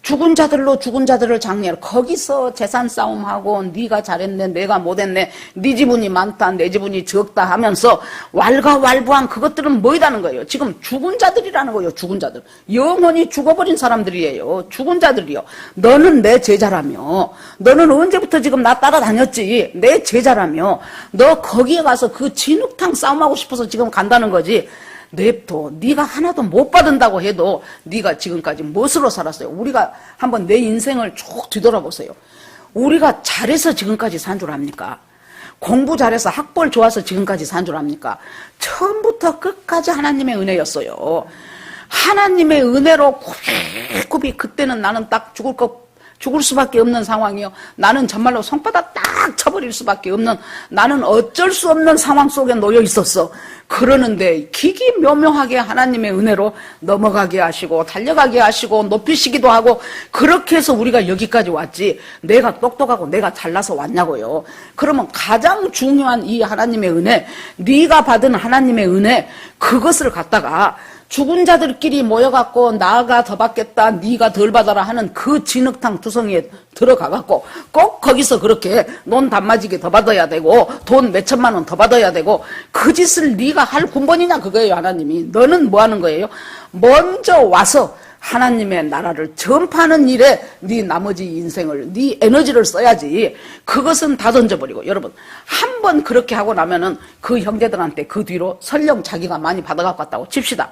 죽은 자들로 죽은 자들을 장례하러 거기서 재산 싸움하고 네가 잘했네 내가 못했네 네 지분이 많다 내 지분이 적다 하면서 왈가왈부한 그것들은 뭐이다는 거예요. 지금 죽은 자들이라는 거예요. 죽은 자들. 영원히 죽어버린 사람들이에요. 죽은 자들이요. 너는 내 제자라며 너는 언제부터 지금 나 따라다녔지 내 제자라며 너 거기에 가서 그 진흙탕 싸움하고 싶어서 지금 간다는 거지. 냅둬. 네가 하나도 못 받은다고 해도 네가 지금까지 무엇으로 살았어요? 우리가 한번 내 인생을 쭉 뒤돌아보세요. 우리가 잘해서 지금까지 산 줄 압니까? 공부 잘해서 학벌 좋아서 지금까지 산 줄 압니까? 처음부터 끝까지 하나님의 은혜였어요. 하나님의 은혜로 굽이 그때는 나는 딱 죽을 수밖에 없는 상황이요. 나는 정말로 손바닥 딱 쳐버릴 수밖에 없는 나는 어쩔 수 없는 상황 속에 놓여 있었어. 그러는데 기기묘묘하게 하나님의 은혜로 넘어가게 하시고 달려가게 하시고 높이시기도 하고 그렇게 해서 우리가 여기까지 왔지 내가 똑똑하고 내가 잘나서 왔냐고요. 그러면 가장 중요한 이 하나님의 은혜 네가 받은 하나님의 은혜 그것을 갖다가 죽은 자들끼리 모여갖고 나가 더 받겠다 네가 덜 받아라 하는 그 진흙탕 투성이에 들어가갖고 꼭 거기서 그렇게 넌 단마지게 더 받아야 되고 돈 몇천만 원 더 받아야 되고 그 짓을 네가 할 군번이냐 그거예요. 하나님이 너는 뭐 하는 거예요? 먼저 와서 하나님의 나라를 전파하는 일에 네 나머지 인생을, 네 에너지를 써야지. 그것은 다 던져버리고. 여러분, 한 번 그렇게 하고 나면은 그 형제들한테 그 뒤로 설령 자기가 많이 받아갖고 왔다고 칩시다.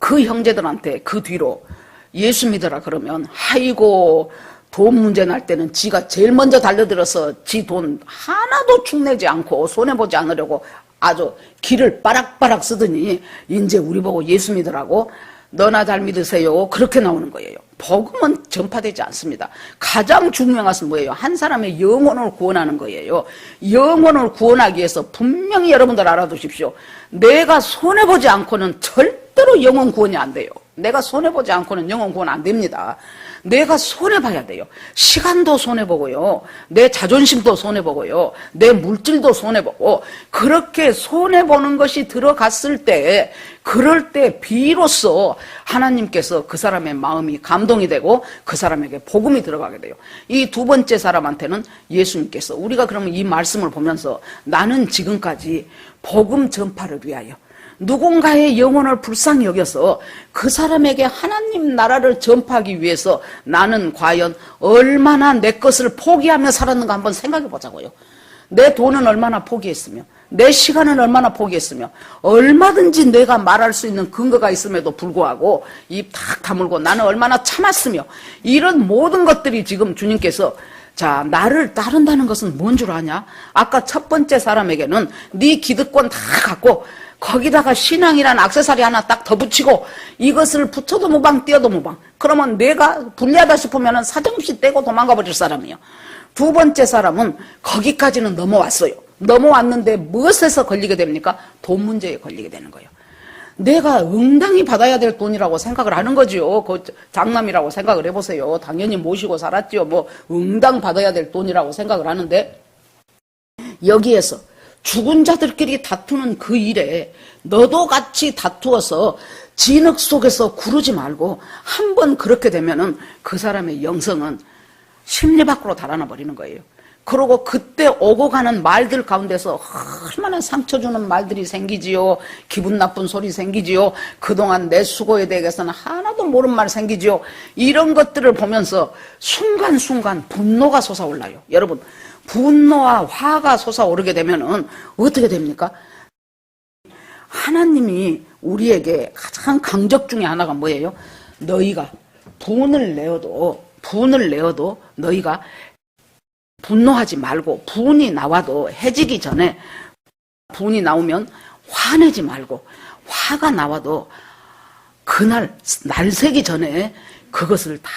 그 형제들한테 그 뒤로 예수 믿어라 그러면, 아이고, 돈 문제 날 때는 지가 제일 먼저 달려들어서 지 돈 하나도 축내지 않고 손해보지 않으려고 아주 기를 빠락빠락 쓰더니 이제 우리 보고 예수 믿으라고, 너나 잘 믿으세요, 그렇게 나오는 거예요. 복음은 전파되지 않습니다. 가장 중요한 것은 뭐예요? 한 사람의 영혼을 구원하는 거예요. 영혼을 구원하기 위해서 분명히 여러분들 알아두십시오. 내가 손해보지 않고는 절대로 영혼 구원이 안 돼요. 내가 손해보지 않고는 영혼 구원 안 됩니다. 내가 손해봐야 돼요. 시간도 손해보고요, 내 자존심도 손해보고요, 내 물질도 손해보고, 그렇게 손해보는 것이 들어갔을 때, 그럴 때 비로소 하나님께서 그 사람의 마음이 감동이 되고 그 사람에게 복음이 들어가게 돼요. 이 두 번째 사람한테는 예수님께서, 우리가 그러면 이 말씀을 보면서 나는 지금까지 복음 전파를 위하여 누군가의 영혼을 불쌍히 여겨서 그 사람에게 하나님 나라를 전파하기 위해서 나는 과연 얼마나 내 것을 포기하며 살았는가 한번 생각해 보자고요. 내 돈은 얼마나 포기했으며, 내 시간은 얼마나 포기했으며, 얼마든지 내가 말할 수 있는 근거가 있음에도 불구하고 입 탁 다물고 나는 얼마나 참았으며, 이런 모든 것들이 지금 주님께서, 자, 나를 따른다는 것은 뭔 줄 아냐? 아까 첫 번째 사람에게는 네 기득권 다 갖고 거기다가 신앙이라는 액세서리 하나 딱 더 붙이고 이것을 붙여도 무방 띄어도 무방, 그러면 내가 불리하다 싶으면 사정없이 떼고 도망가 버릴 사람이에요. 두 번째 사람은 거기까지는 넘어왔어요. 넘어왔는데 무엇에서 걸리게 됩니까? 돈 문제에 걸리게 되는 거예요. 내가 응당히 받아야 될 돈이라고 생각을 하는 거지요. 그 장남이라고 생각을 해보세요. 당연히 모시고 살았지요. 뭐 응당 받아야 될 돈이라고 생각을 하는데, 여기에서 죽은 자들끼리 다투는 그 일에 너도 같이 다투어서 진흙 속에서 구르지 말고, 한번 그렇게 되면은 그 사람의 영성은 심리 밖으로 달아나 버리는 거예요. 그러고 그때 오고 가는 말들 가운데서 얼마나 상처 주는 말들이 생기지요. 기분 나쁜 소리 생기지요. 그동안 내 수고에 대해서는 하나도 모르는 말 생기지요. 이런 것들을 보면서 순간순간 분노가 솟아올라요. 여러분, 분노와 화가 솟아오르게 되면은 어떻게 됩니까? 하나님이 우리에게 가장 강적 중에 하나가 뭐예요? 너희가 분을 내어도 너희가 분노하지 말고, 분이 나와도 해지기 전에, 분이 나오면 화내지 말고, 화가 나와도 그날 날새기 전에 그것을 다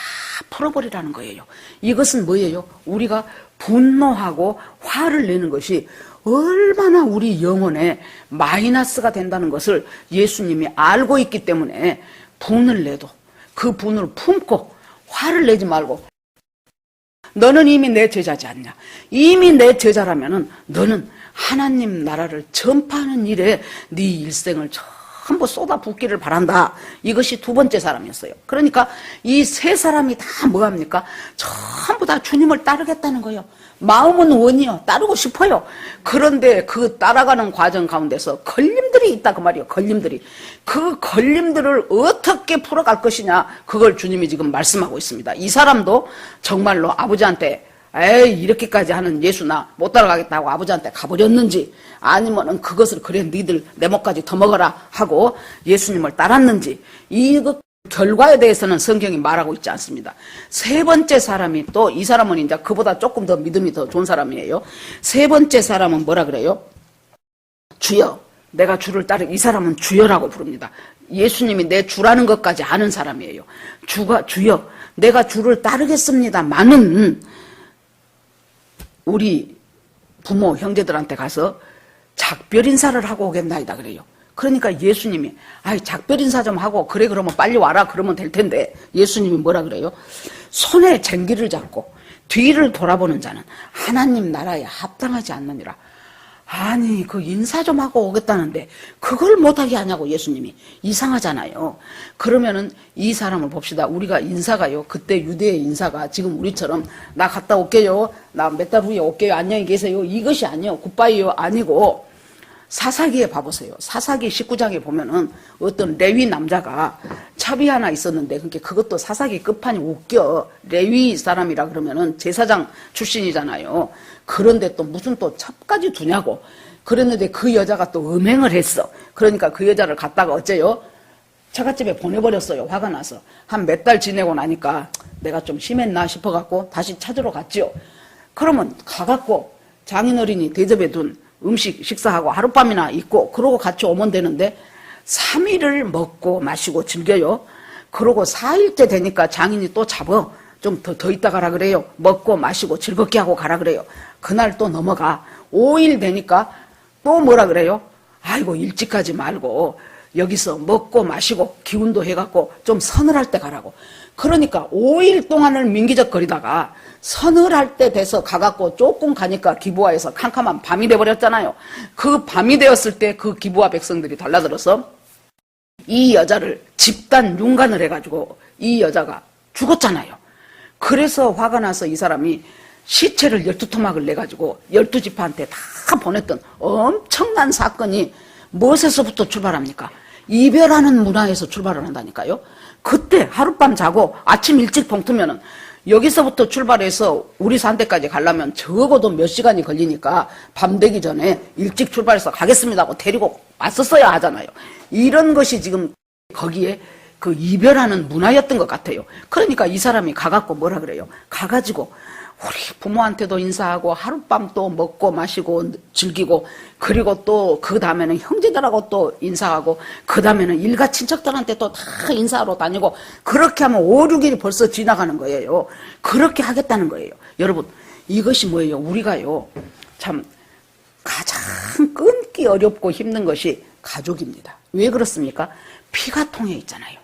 풀어버리라는 거예요. 이것은 뭐예요? 우리가 분노하고 화를 내는 것이 얼마나 우리 영혼에 마이너스가 된다는 것을 예수님이 알고 있기 때문에, 분을 내도 그 분을 품고 화를 내지 말고, 너는 이미 내 제자지 않냐? 이미 내 제자라면은 너는 하나님 나라를 전파하는 일에 네 일생을 전부 쏟아붓기를 바란다. 이것이 두 번째 사람이었어요. 그러니까 이 세 사람이 다 뭐합니까? 전부 다 주님을 따르겠다는 거예요. 마음은 원이요, 따르고 싶어요. 그런데 그 따라가는 과정 가운데서 걸림들이 있다 그 말이에요. 걸림들이. 그 걸림들을 어떻게 풀어갈 것이냐, 그걸 주님이 지금 말씀하고 있습니다. 이 사람도 정말로 아버지한테 에이 이렇게까지 하는 예수 나 못 따라가겠다고 아버지한테 가버렸는지, 아니면은 그것을 그래 니들 내 목까지 더 먹어라 하고 예수님을 따랐는지, 이거 결과에 대해서는 성경이 말하고 있지 않습니다. 세 번째 사람이, 또 이 사람은 이제 그보다 조금 더 믿음이 더 좋은 사람이에요. 세 번째 사람은 뭐라 그래요? 주여, 내가 주를 이 사람은 주여라고 부릅니다. 예수님이 내 주라는 것까지 아는 사람이에요. 주여, 내가 주를 따르겠습니다만은 우리 부모 형제들한테 가서 작별 인사를 하고 오겠나이다 그래요. 그러니까 예수님이 작별 인사 좀 하고 그래 그러면 빨리 와라 그러면 될 텐데, 예수님이 뭐라 그래요? 손에 쟁기를 잡고 뒤를 돌아보는 자는 하나님 나라에 합당하지 않느니라. 아니 그 인사 좀 하고 오겠다는데 그걸 못하게 하냐고 예수님이. 이상하잖아요. 그러면은 이 사람을 봅시다. 우리가 인사가요, 그때 유대의 인사가 지금 우리처럼 나 갔다 올게요, 나 몇 달 후에 올게요, 안녕히 계세요, 이것이 아니에요. 굿바이요 아니고, 사사기에 봐보세요. 사사기 19장에 보면은 어떤 레위 남자가 첩이 하나 있었는데, 그게 그것도 사사기 끝판이 웃겨. 레위 사람이라 그러면은 제사장 출신이잖아요. 그런데 또 무슨 또 첩까지 두냐고. 그랬는데 그 여자가 또 음행을 했어. 그러니까 그 여자를 갖다가 어째요? 처갓집에 보내버렸어요. 화가 나서. 한 몇 달 지내고 나니까 내가 좀 심했나 싶어갖고 다시 찾으러 갔지요. 그러면 가갖고 장인어른이 대접해 둔 음식 식사하고 하룻밤이나 있고 그러고 같이 오면 되는데 3일을 먹고 마시고 즐겨요. 그러고 4일째 되니까 장인이 또 잡어. 좀 더 있다 가라 그래요. 먹고 마시고 즐겁게 하고 가라 그래요. 그날 또 넘어가. 5일 되니까 또 뭐라 그래요? 아이고 일찍 가지 말고 여기서 먹고 마시고 기운도 해갖고 좀 서늘할 때 가라고. 그러니까 5일 동안을 민기적거리다가 서늘할 때 돼서 가갖고 조금 가니까 기부하에서 캄캄한 밤이 돼버렸잖아요. 그 밤이 되었을 때 그 기부하 백성들이 달라들어서 이 여자를 집단 융간을 해가지고 이 여자가 죽었잖아요. 그래서 화가 나서 이 사람이 시체를 12토막을 내가지고 12지파한테 다 보냈던 엄청난 사건이 무엇에서부터 출발합니까? 이별하는 문화에서 출발을 한다니까요. 그때 하룻밤 자고 아침 일찍 동트면은 여기서부터 출발해서 우리 산대까지 가려면 적어도 몇 시간이 걸리니까 밤 되기 전에 일찍 출발해서 가겠습니다 하고 데리고 왔었어야 하잖아요. 이런 것이 지금 거기에 그 이별하는 문화였던 것 같아요. 그러니까 이 사람이 가갖고 뭐라 그래요? 가가지고 우리 부모한테도 인사하고 하룻밤 또 먹고 마시고 즐기고 그리고 또 그 다음에는 형제들하고 또 인사하고 그 다음에는 일가 친척들한테 또 다 인사하러 다니고 그렇게 하면 5, 6일이 벌써 지나가는 거예요. 그렇게 하겠다는 거예요. 여러분 이것이 뭐예요? 우리가요 참 가장 끊기 어렵고 힘든 것이 가족입니다. 왜 그렇습니까? 피가 통해 있잖아요.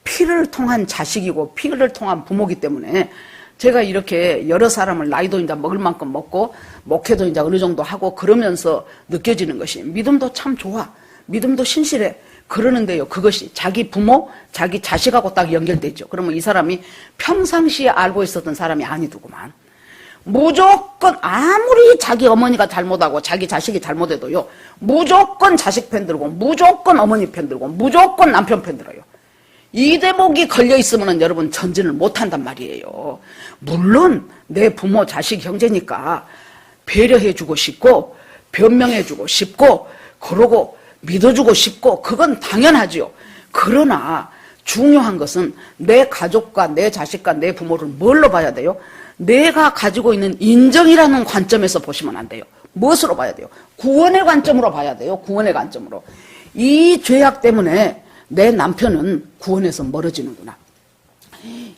피를 통한 자식이고 피를 통한 부모기 때문에 제가 이렇게 여러 사람을 나이도 이제 먹을 만큼 먹고 목회도 이제 어느 정도 하고 그러면서 느껴지는 것이 믿음도 참 좋아. 믿음도 신실해. 그러는데요. 그것이 자기 부모, 자기 자식하고 딱 연결되죠. 그러면 이 사람이 평상시에 알고 있었던 사람이 아니더구만. 무조건 아무리 자기 어머니가 잘못하고 자기 자식이 잘못해도요. 무조건 자식 편 들고 무조건 어머니 편 들고 무조건 남편 편 들어요. 이 대목이 걸려있으면 여러분 전진을 못한단 말이에요. 물론 내 부모 자식 형제니까 배려해주고 싶고 변명해주고 싶고 그러고 믿어주고 싶고 그건 당연하지요. 그러나 중요한 것은 내 가족과 내 자식과 내 부모를 뭘로 봐야 돼요? 내가 가지고 있는 인정이라는 관점에서 보시면 안 돼요. 무엇으로 봐야 돼요? 구원의 관점으로 봐야 돼요. 구원의 관점으로. 이 죄악 때문에 내 남편은 구원에서 멀어지는구나.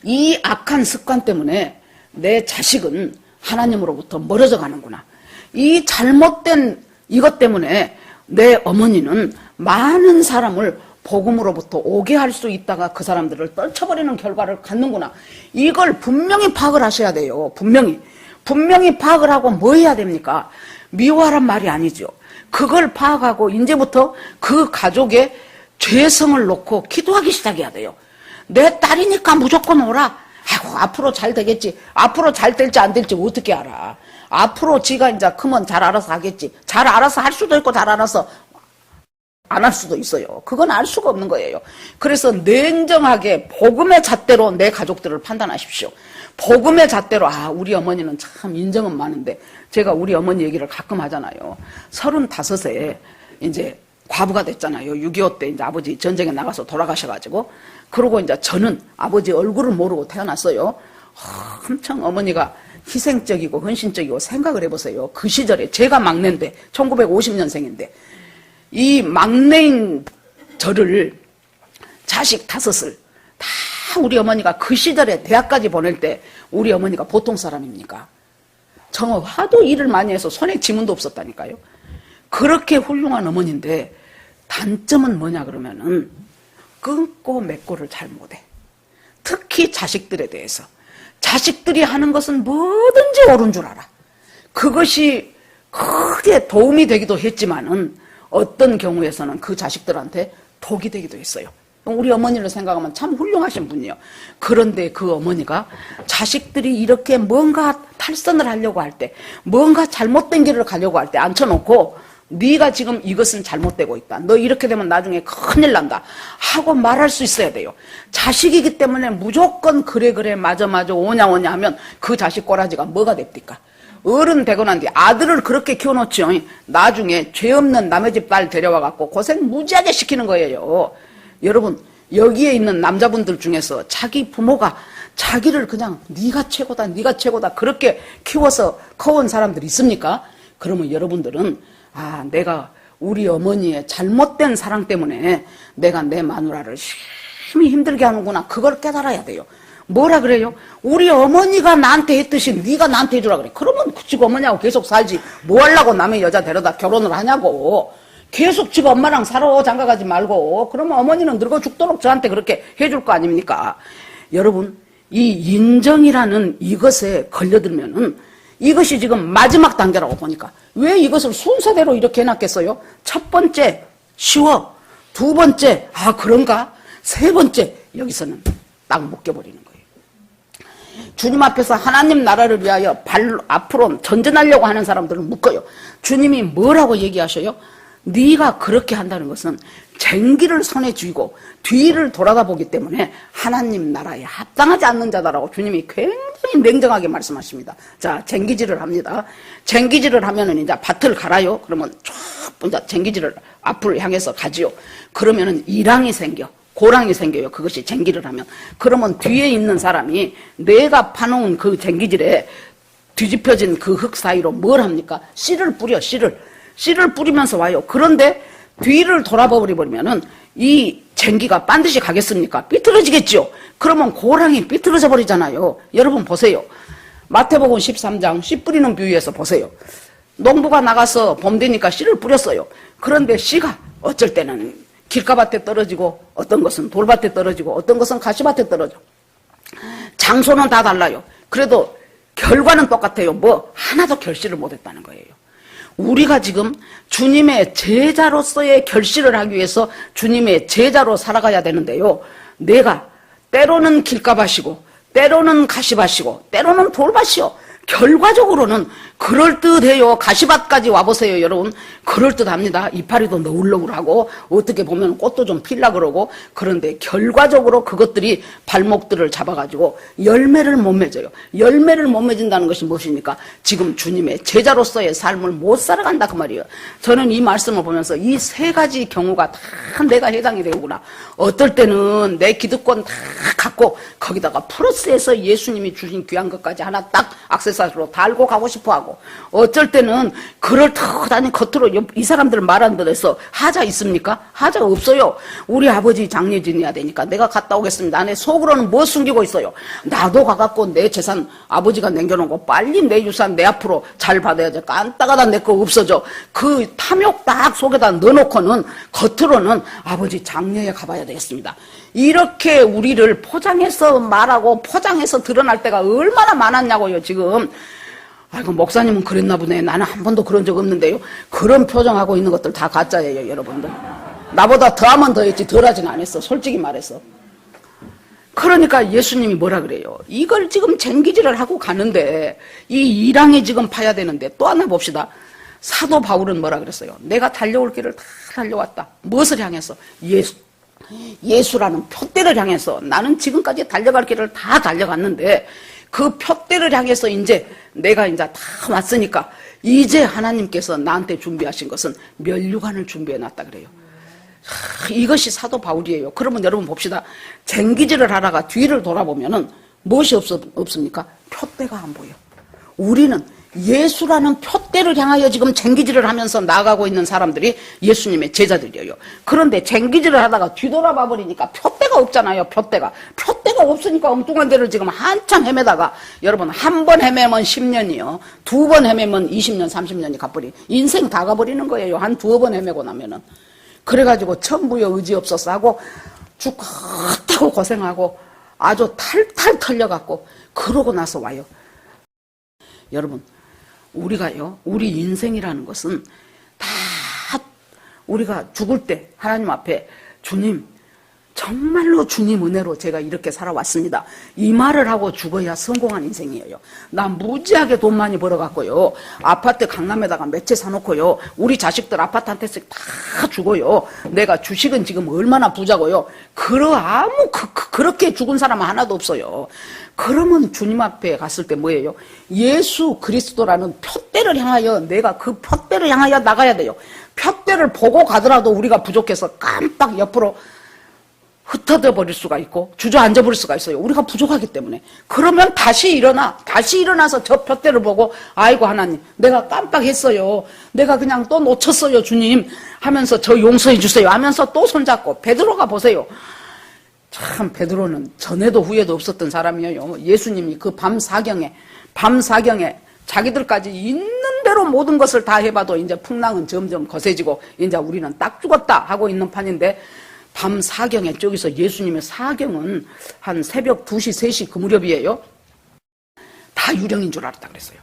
이 악한 습관 때문에 내 자식은 하나님으로부터 멀어져 가는구나. 이 잘못된 이것 때문에 내 어머니는 많은 사람을 복음으로부터 오게 할 수 있다가 그 사람들을 떨쳐버리는 결과를 갖는구나. 이걸 분명히 파악을 하셔야 돼요. 분명히 파악을 하고 뭐 해야 됩니까? 미워하란 말이 아니죠. 그걸 파악하고 이제부터 그 가족의 죄성을 놓고 기도하기 시작해야 돼요. 내 딸이니까 무조건 오라. 아이고 앞으로 잘 되겠지. 앞으로 잘 될지 안 될지 어떻게 알아. 앞으로 지가 이제 크면 잘 알아서 하겠지. 잘 알아서 할 수도 있고 잘 알아서 안 할 수도 있어요. 그건 알 수가 없는 거예요. 그래서 냉정하게 복음의 잣대로 내 가족들을 판단하십시오. 복음의 잣대로 우리 어머니는 참 인정은 많은데 제가 우리 어머니 얘기를 가끔 하잖아요. 35에 이제 과부가 됐잖아요. 6.25 때 이제 아버지 전쟁에 나가서 돌아가셔가지고 그러고 이제 저는 아버지 얼굴을 모르고 태어났어요. 엄청 어머니가 희생적이고 헌신적이고 생각을 해보세요. 그 시절에 제가 막내인데 1950년생인데 이 막내인 저를 자식 5을 다 우리 어머니가 그 시절에 대학까지 보낼 때 우리 어머니가 보통 사람입니까? 정말 하도 일을 많이 해서 손에 지문도 없었다니까요. 그렇게 훌륭한 어머니인데 단점은 뭐냐 그러면은 끊고 맺고를 잘 못해. 특히 자식들에 대해서. 자식들이 하는 것은 뭐든지 옳은 줄 알아. 그것이 크게 도움이 되기도 했지만은 어떤 경우에서는 그 자식들한테 독이 되기도 했어요. 우리 어머니를 생각하면 참 훌륭하신 분이에요. 그런데 그 어머니가 자식들이 이렇게 뭔가 탈선을 하려고 할 때, 뭔가 잘못된 길을 가려고 할 때 앉혀놓고 네가 지금 이것은 잘못되고 있다. 너 이렇게 되면 나중에 큰일 난다. 하고 말할 수 있어야 돼요. 자식이기 때문에 무조건 그래 맞아 오냐 하면 그 자식 꼬라지가 뭐가 됩니까? 어른 되고 난 뒤 아들을 그렇게 키워놓죠. 나중에 죄 없는 남의 집 딸 데려와갖고 고생 무지하게 시키는 거예요. 여러분, 여기에 있는 남자분들 중에서 자기 부모가 자기를 그냥 네가 최고다 그렇게 키워서 커온 사람들이 있습니까? 그러면 여러분들은 내가 우리 어머니의 잘못된 사랑 때문에 내가 내 마누라를 심히 힘들게 하는구나. 그걸 깨달아야 돼요. 뭐라 그래요? 우리 어머니가 나한테 했듯이 네가 나한테 해주라 그래. 그러면 지금 어머니하고 계속 살지. 뭐 하려고 남의 여자 데려다 결혼을 하냐고. 계속 지금 엄마랑 살아. 장가가지 말고. 그러면 어머니는 늙어 죽도록 저한테 그렇게 해줄 거 아닙니까? 여러분, 이 인정이라는 이것에 걸려들면은 이것이 지금 마지막 단계라고 보니까 왜 이것을 순서대로 이렇게 해놨겠어요? 첫 번째 쉬워, 두 번째 그런가, 세 번째 여기서는 딱 묶여버리는 거예요. 주님 앞에서 하나님 나라를 위하여 앞으로 전진하려고 하는 사람들은 묶어요. 주님이 뭐라고 얘기하셔요? 네가 그렇게 한다는 것은 쟁기를 손에 쥐고 뒤를 돌아다보기 때문에 하나님 나라에 합당하지 않는 자다라고 주님이 굉장히 냉정하게 말씀하십니다. 자, 쟁기질을 합니다. 쟁기질을 하면은 이제 밭을 갈아요. 그러면 쫙 이제 쟁기질을 앞을 향해서 가지요. 그러면은 이랑이 생겨. 고랑이 생겨요. 그것이 쟁기를 하면. 그러면 뒤에 있는 사람이 내가 파놓은 그 쟁기질에 뒤집혀진 그 흙 사이로 뭘 합니까? 씨를 뿌려, 씨를 뿌리면서 와요. 그런데 뒤를 돌아버리면은 이 쟁기가 반드시 가겠습니까? 삐뚤어지겠죠. 그러면 고랑이 삐뚤어져 버리잖아요. 여러분 보세요. 마태복음 13장 씨 뿌리는 비유에서 보세요. 농부가 나가서 봄 되니까 씨를 뿌렸어요. 그런데 씨가 어쩔 때는 길가밭에 떨어지고 어떤 것은 돌밭에 떨어지고 어떤 것은 가시밭에 떨어져. 장소는 다 달라요. 그래도 결과는 똑같아요. 뭐 하나도 결실을 못했다는 거예요. 우리가 지금 주님의 제자로서의 결실을 하기 위해서 주님의 제자로 살아가야 되는데요. 내가 때로는 길가밭이고 때로는 가시밭이고 때로는 돌밭이요. 결과적으로는 그럴듯해요. 가시밭까지 와보세요, 여러분. 그럴듯합니다. 이파리도 너울너울하고 어떻게 보면 꽃도 좀 필라 그러고. 그런데 결과적으로 그것들이 발목들을 잡아가지고 열매를 못 맺어요. 열매를 못 맺은다는 것이 무엇입니까? 지금 주님의 제자로서의 삶을 못 살아간다 그 말이에요. 저는 이 말씀을 보면서 이 세 가지 경우가 다 내가 해당이 되구나. 어떨 때는 내 기득권 다 갖고 거기다가 플러스해서 예수님이 주신 귀한 것까지 하나 딱 액세서리로 달고 가고 싶어하고, 어쩔 때는 그럴듯하니 겉으로 이 사람들 말한 데서 하자 있습니까? 하자 없어요. 우리 아버지 장례 지내야 되니까 내가 갔다 오겠습니다. 안에 속으로는 뭐 숨기고 있어요? 나도 가갖고 내 재산 아버지가 남겨놓은 거 빨리 내 유산 내 앞으로 잘 받아야지. 깐따가다 내 거 없어져. 그 탐욕 딱 속에다 넣어놓고는 겉으로는 아버지 장례에 가봐야 되겠습니다. 이렇게 우리를 포장해서 말하고 포장해서 드러날 때가 얼마나 많았냐고요, 지금. 아이고, 목사님은 그랬나 보네. 나는 한 번도 그런 적 없는데요. 그런 표정하고 있는 것들 다 가짜예요, 여러분들. 나보다 더하면 더했지 덜하진 않았어, 솔직히 말해서. 그러니까 예수님이 뭐라 그래요? 이걸 지금 쟁기질을 하고 가는데 이 이랑이 지금 파야 되는데, 또 하나 봅시다. 사도 바울은 뭐라 그랬어요? 내가 달려올 길을 다 달려왔다. 무엇을 향해서? 예수라는 표대를 향해서. 나는 지금까지 달려갈 길을 다 달려갔는데 그 표대를 향해서 이제 내가 이제 다 왔으니까 이제 하나님께서 나한테 준비하신 것은 면류관을 준비해놨다 그래요. 이것이 사도 바울이에요. 그러면 여러분 봅시다. 쟁기질을 하다가 뒤를 돌아보면은 무엇이 없습니까? 표대가 안 보여. 우리는 예수라는 표대를 향하여 지금 쟁기질을 하면서 나아가고 있는 사람들이 예수님의 제자들이에요. 그런데 쟁기질을 하다가 뒤돌아봐 버리니까 표대가 없잖아요. 표대가 없으니까 엉뚱한 데를 지금 한참 헤매다가, 여러분 한 번 헤매면 10년이요. 두 번 헤매면 20년 30년이 가버리. 인생 다 가버리는 거예요. 한 두어 번 헤매고 나면은. 그래가지고 천부여 의지 없어서 하고 죽겠다고 고생하고 아주 탈탈 털려갖고 그러고 나서 와요. 여러분, 우리가요, 우리 인생이라는 것은 다 우리가 죽을 때 하나님 앞에 주님, 정말로 주님 은혜로 제가 이렇게 살아왔습니다. 이 말을 하고 죽어야 성공한 인생이에요. 나 무지하게 돈 많이 벌어갖고요. 아파트 강남에다가 몇 채 사놓고요. 우리 자식들 아파트 한 채씩 다 주고요. 내가 주식은 지금 얼마나 부자고요. 그렇게 죽은 사람은 하나도 없어요. 그러면 주님 앞에 갔을 때 뭐예요? 예수 그리스도라는 푯대를 향하여 내가 그 푯대를 향하여 나가야 돼요. 푯대를 보고 가더라도 우리가 부족해서 깜빡 옆으로 흩어져 버릴 수가 있고 주저앉아 버릴 수가 있어요. 우리가 부족하기 때문에. 그러면 다시 일어나서 저 푯대를 보고 아이고 하나님 내가 깜빡했어요. 내가 그냥 또 놓쳤어요 주님 하면서 저 용서해 주세요 하면서 또 손잡고 베드로가 보세요. 참 베드로는 전에도 후에도 없었던 사람이에요. 예수님이 그 밤 사경에 자기들까지 있는 대로 모든 것을 다 해봐도 이제 풍랑은 점점 거세지고 이제 우리는 딱 죽었다 하고 있는 판인데 밤 사경에 저기서 예수님의 사경은 한 새벽 2시, 3시 그 무렵이에요. 다 유령인 줄 알았다 그랬어요.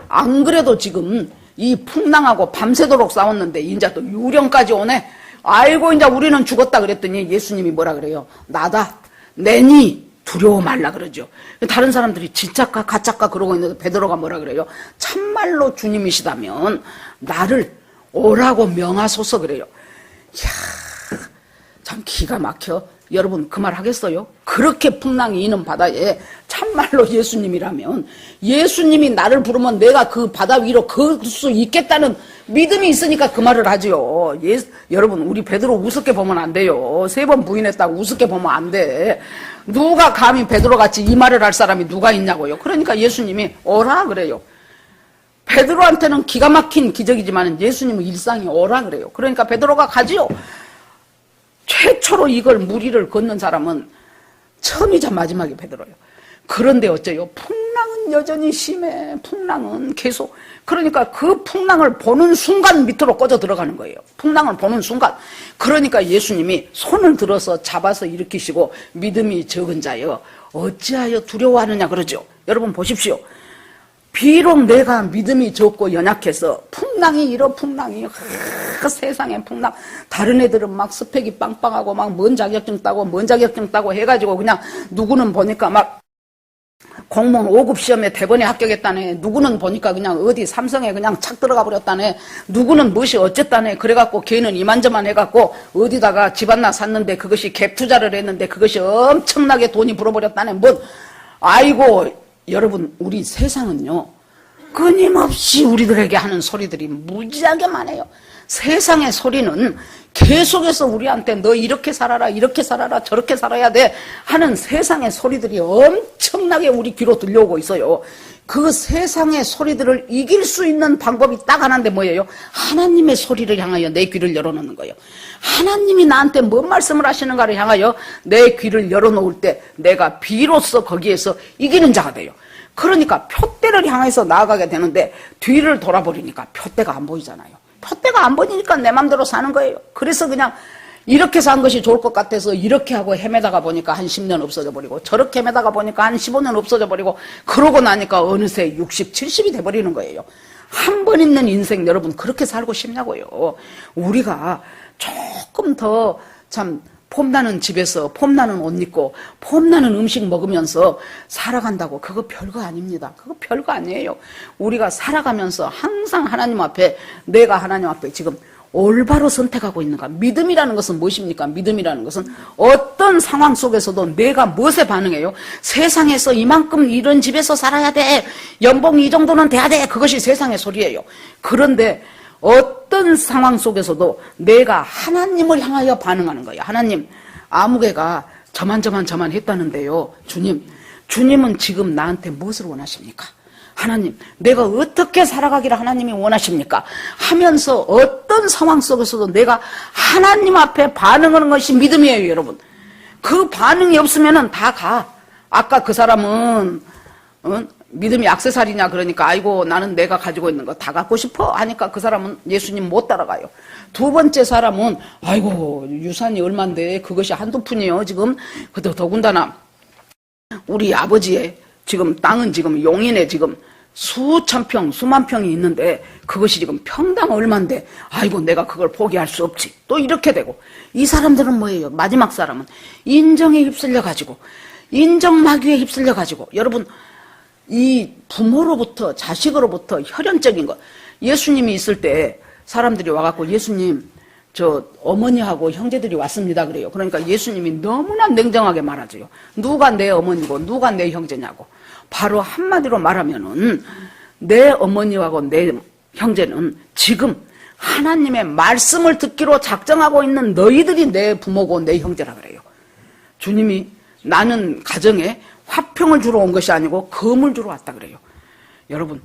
안 그래도 지금 이 풍랑하고 밤새도록 싸웠는데 이제 또 유령까지 오네. 아이고 이제 우리는 죽었다 그랬더니 예수님이 뭐라 그래요? 나다. 내니 두려워 말라 그러죠. 다른 사람들이 진짜까 가짜까 그러고 있는데 베드로가 뭐라 그래요? 참말로 주님이시다면 나를 오라고 명하소서 그래요. 이야. 참 기가 막혀. 여러분 그 말 하겠어요? 그렇게 풍랑이 있는 바다에 참말로 예수님이라면 예수님이 나를 부르면 내가 그 바다 위로 걸 수 있겠다는 믿음이 있으니까 그 말을 하죠. 여러분 우리 베드로 우습게 보면 안 돼요. 3번 부인했다고 우습게 보면 안 돼. 누가 감히 베드로같이 이 말을 할 사람이 누가 있냐고요. 그러니까 예수님이 오라 그래요. 베드로한테는 기가 막힌 기적이지만 예수님은 일상이 오라 그래요. 그러니까 베드로가 가지요. 최초로 이걸 무리를 걷는 사람은 처음이자 마지막이 베드로예요. 그런데 어째요? 풍랑은 여전히 심해. 풍랑은 계속. 그러니까 그 풍랑을 보는 순간 밑으로 꺼져 들어가는 거예요. 풍랑을 보는 순간. 그러니까 예수님이 손을 들어서 잡아서 일으키시고 믿음이 적은 자여 어찌하여 두려워하느냐 그러죠. 여러분 보십시오. 비록 내가 믿음이 적고 연약해서 풍랑이 세상에 풍랑. 다른 애들은 막 스펙이 빵빵하고 막 뭔 자격증 따고 해가지고 그냥 누구는 보니까 막 공무원 5급 시험에 대번에 합격했다네. 누구는 보니까 그냥 어디 삼성에 그냥 착 들어가 버렸다네. 누구는 무엇이 어쨌다네. 그래갖고 걔는 이만저만 해갖고 어디다가 집 하나 샀는데 그것이 갭 투자를 했는데 그것이 엄청나게 돈이 불어버렸다네. 아이고 여러분 우리 세상은요 끊임없이 우리들에게 하는 소리들이 무지하게 많아요. 세상의 소리는 계속해서 우리한테 너 이렇게 살아라 저렇게 살아야 돼 하는 세상의 소리들이 엄청나게 우리 귀로 들려오고 있어요. 그 세상의 소리들을 이길 수 있는 방법이 딱 하나인데 뭐예요? 하나님의 소리를 향하여 내 귀를 열어놓는 거예요. 하나님이 나한테 뭔 말씀을 하시는가를 향하여 내 귀를 열어놓을 때 내가 비로소 거기에서 이기는 자가 돼요. 그러니까 푯대를 향해서 나아가게 되는데 뒤를 돌아버리니까 푯대가 안 보이잖아요. 푯대가 안 보이니까 내 맘대로 사는 거예요. 그래서 그냥 이렇게 산 것이 좋을 것 같아서 이렇게 하고 헤매다가 보니까 한 10년 없어져 버리고 저렇게 헤매다가 보니까 한 15년 없어져 버리고 그러고 나니까 어느새 60, 70이 돼버리는 거예요. 한 번 있는 인생 여러분 그렇게 살고 싶냐고요. 우리가 조금 더 참 폼나는 집에서 폼나는 옷 입고 폼나는 음식 먹으면서 살아간다고 그거 별거 아닙니다. 그거 별거 아니에요. 우리가 살아가면서 항상 하나님 앞에 내가 하나님 앞에 지금 올바로 선택하고 있는가. 믿음이라는 것은 무엇입니까? 믿음이라는 것은 어떤 상황 속에서도 내가 무엇에 반응해요? 세상에서 이만큼 이런 집에서 살아야 돼. 연봉이 이 정도는 돼야 돼. 그것이 세상의 소리예요. 그런데 어떤 상황 속에서도 내가 하나님을 향하여 반응하는 거예요. 하나님, 아무개가 저만 했다는데요. 주님은 지금 나한테 무엇을 원하십니까? 하나님, 내가 어떻게 살아가기를 하나님이 원하십니까? 하면서 어떤 상황 속에서도 내가 하나님 앞에 반응하는 것이 믿음이에요, 여러분. 그 반응이 없으면은 다 가. 아까 그 사람은 믿음이 액세서리냐 그러니까 아이고 나는 내가 가지고 있는 거 다 갖고 싶어 하니까 그 사람은 예수님 못 따라가요. 두 번째 사람은 아이고 유산이 얼만데 그것이 한두 푼이에요 지금. 더군다나 우리 아버지의 지금 땅은 지금 용인에 지금 수천 평, 수만 평이 있는데 그것이 지금 평당 얼만데 아이고 내가 그걸 포기할 수 없지. 또 이렇게 되고 이 사람들은 뭐예요? 마지막 사람은 인정에 휩쓸려 가지고 인정 마귀에 휩쓸려 가지고 여러분 이 부모로부터 자식으로부터 혈연적인 것 예수님이 있을 때 사람들이 와갖고 예수님 저 어머니하고 형제들이 왔습니다 그래요. 그러니까 예수님이 너무나 냉정하게 말하죠. 누가 내 어머니고 누가 내 형제냐고. 바로 한마디로 말하면은 내 어머니하고 내 형제는 지금 하나님의 말씀을 듣기로 작정하고 있는 너희들이 내 부모고 내 형제라 그래요. 주님이 나는 가정에 화평을 주러 온 것이 아니고 검을 주러 왔다 그래요. 여러분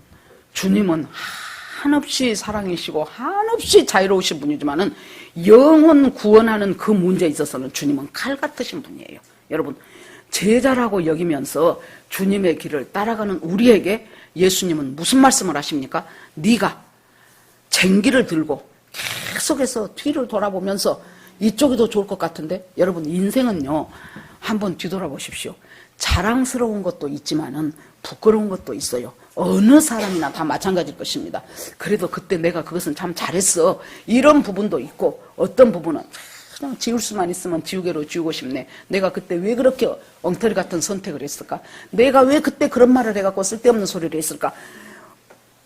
주님은 한없이 사랑이시고 한없이 자유로우신 분이지만은 영혼 구원하는 그 문제에 있어서는 주님은 칼 같으신 분이에요. 여러분 제자라고 여기면서 주님의 길을 따라가는 우리에게 예수님은 무슨 말씀을 하십니까? 네가 쟁기를 들고 계속해서 뒤를 돌아보면서 이쪽이 더 좋을 것 같은데 여러분 인생은요 한번 뒤돌아보십시오. 자랑스러운 것도 있지만은 부끄러운 것도 있어요. 어느 사람이나 다 마찬가지일 것입니다. 그래도 그때 내가 그것은 참 잘했어 이런 부분도 있고 어떤 부분은 그냥 지울 수만 있으면 지우개로 지우고 싶네. 내가 그때 왜 그렇게 엉터리 같은 선택을 했을까? 내가 왜 그때 그런 말을 해갖고 쓸데없는 소리를 했을까?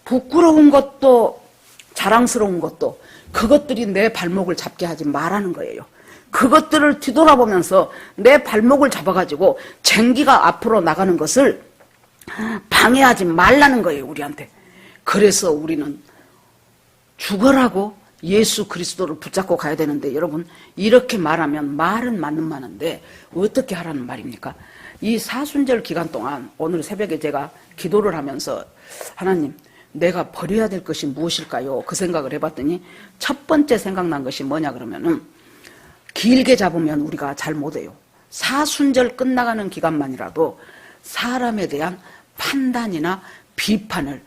부끄러운 것도 자랑스러운 것도 그것들이 내 발목을 잡게 하지 말라는 거예요. 그것들을 뒤돌아보면서 내 발목을 잡아가지고 쟁기가 앞으로 나가는 것을 방해하지 말라는 거예요, 우리한테. 그래서 우리는 죽어라고 예수 그리스도를 붙잡고 가야 되는데 여러분 이렇게 말하면 말은 맞는 말인데 어떻게 하라는 말입니까? 이 사순절 기간 동안 오늘 새벽에 제가 기도를 하면서 하나님 내가 버려야 될 것이 무엇일까요? 그 생각을 해봤더니 첫 번째 생각난 것이 뭐냐 그러면은 길게 잡으면 우리가 잘 못해요. 사순절 끝나가는 기간만이라도 사람에 대한 판단이나 비판을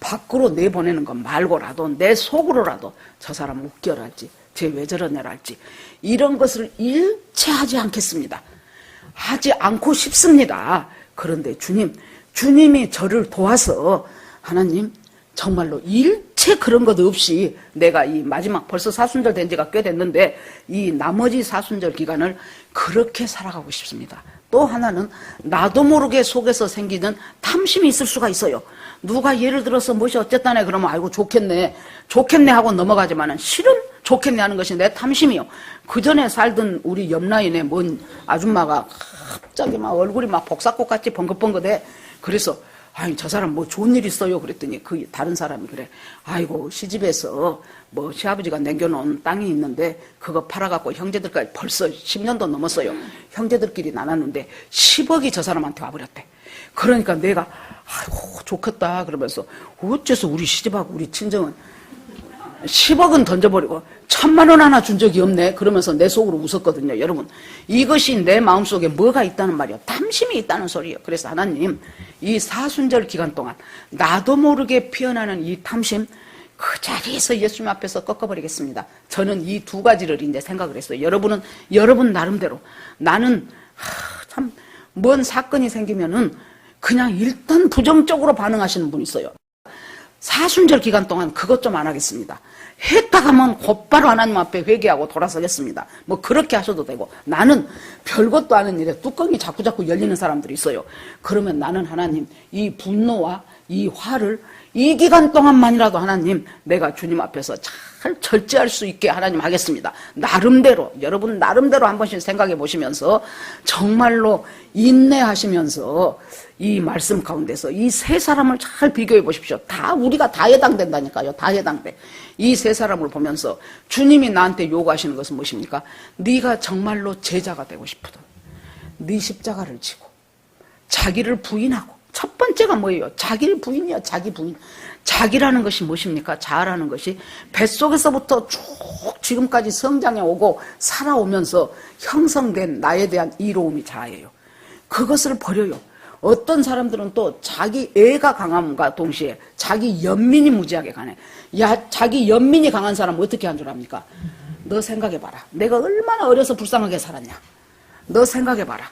밖으로 내보내는 것 말고라도 내 속으로라도 저 사람 웃겨랄지 쟤 왜 저러냐랄지 이런 것을 일체 하지 않겠습니다. 하지 않고 싶습니다. 그런데 주님이 저를 도와서 하나님 정말로 일체 그런 것 없이 내가 이 마지막 벌써 사순절 된 지가 꽤 됐는데 이 나머지 사순절 기간을 그렇게 살아가고 싶습니다. 또 하나는 나도 모르게 속에서 생기는 탐심이 있을 수가 있어요. 누가 예를 들어서 무엇이 어쨌다네 그러면 아이고 좋겠네 하고 넘어가지만은 실은 좋겠네 하는 것이 내 탐심이요. 그 전에 살던 우리 옆라인에 뭔 아줌마가 갑자기 막 얼굴이 막 복사꽃같이 번긋번긋해. 그래서 아니 저 사람 뭐 좋은 일 있어요 그랬더니 그 다른 사람이 그래. 아이고 시집에서 뭐 시아버지가 남겨놓은 땅이 있는데 그거 팔아갖고 형제들까지 벌써 10년도 넘었어요. 형제들끼리 나눴는데 10억이 저 사람한테 와버렸대. 그러니까 내가 아이고 좋겠다 그러면서 어째서 우리 시집하고 우리 친정은 10억은 던져버리고 1000만 원 하나 준 적이 없네 그러면서 내 속으로 웃었거든요. 여러분 이것이 내 마음속에 뭐가 있다는 말이에요. 탐심이 있다는 소리예요. 그래서 하나님 이 사순절 기간 동안 나도 모르게 피어나는 이 탐심 그 자리에서 예수님 앞에서 꺾어버리겠습니다. 저는 이 두 가지를 이제 생각을 했어요. 여러분은 여러분 나름대로 나는 참 뭔 사건이 생기면은 그냥 일단 부정적으로 반응하시는 분이 있어요. 사순절 기간 동안 그것 좀 안 하겠습니다. 했다가만 곧바로 하나님 앞에 회개하고 돌아서겠습니다. 뭐 그렇게 하셔도 되고 나는 별것도 아닌 일에 뚜껑이 자꾸자꾸 열리는 사람들이 있어요. 그러면 나는 하나님 이 분노와 이 화를 이 기간 동안만이라도 하나님 내가 주님 앞에서 잘 절제할 수 있게 하나님 하겠습니다. 나름대로 여러분 나름대로 한 번씩 생각해 보시면서 정말로 인내하시면서 이 말씀 가운데서 이 세 사람을 잘 비교해 보십시오. 다 우리가 다 해당된다니까요. 다 해당돼. 이 세 사람을 보면서 주님이 나한테 요구하시는 것은 무엇입니까? 네가 정말로 제자가 되고 싶거든. 네 십자가를 지고 자기를 부인하고 첫 번째가 뭐예요? 자기를 부인이야. 자기 부인. 자기라는 것이 무엇입니까? 자아라는 것이 뱃속에서부터 쭉 지금까지 성장해 오고 살아오면서 형성된 나에 대한 이로움이 자아예요. 그것을 버려요. 어떤 사람들은 또 자기 애가 강함과 동시에 자기 연민이 무지하게 강해. 야, 자기 연민이 강한 사람은 어떻게 한 줄 압니까? 너 생각해봐라. 내가 얼마나 어려서 불쌍하게 살았냐. 너 생각해봐라.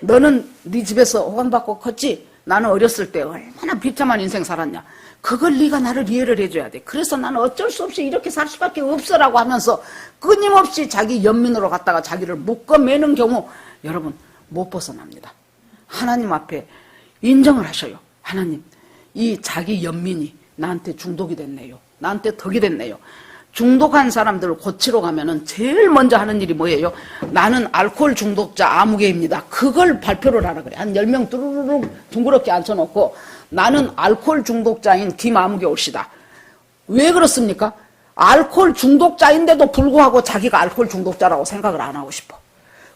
너는 네 집에서 호강받고 컸지? 나는 어렸을 때 얼마나 비참한 인생 살았냐. 그걸 네가 나를 이해를 해줘야 돼. 그래서 나는 어쩔 수 없이 이렇게 살 수밖에 없어라고 하면서 끊임없이 자기 연민으로 갔다가 자기를 묶어매는 경우 여러분 못 벗어납니다. 하나님 앞에 인정을 하셔요. 하나님, 이 자기 연민이 나한테 중독이 됐네요. 나한테 덕이 됐네요. 중독한 사람들을 고치러 가면은 제일 먼저 하는 일이 뭐예요? 나는 알코올 중독자 아무개입니다. 그걸 발표를 하라 그래. 한 10명 뚜루루룩 둥그렇게 앉혀놓고 나는 알코올 중독자인 김아무개 옵시다. 왜 그렇습니까? 알코올 중독자인데도 불구하고 자기가 알코올 중독자라고 생각을 안 하고 싶어.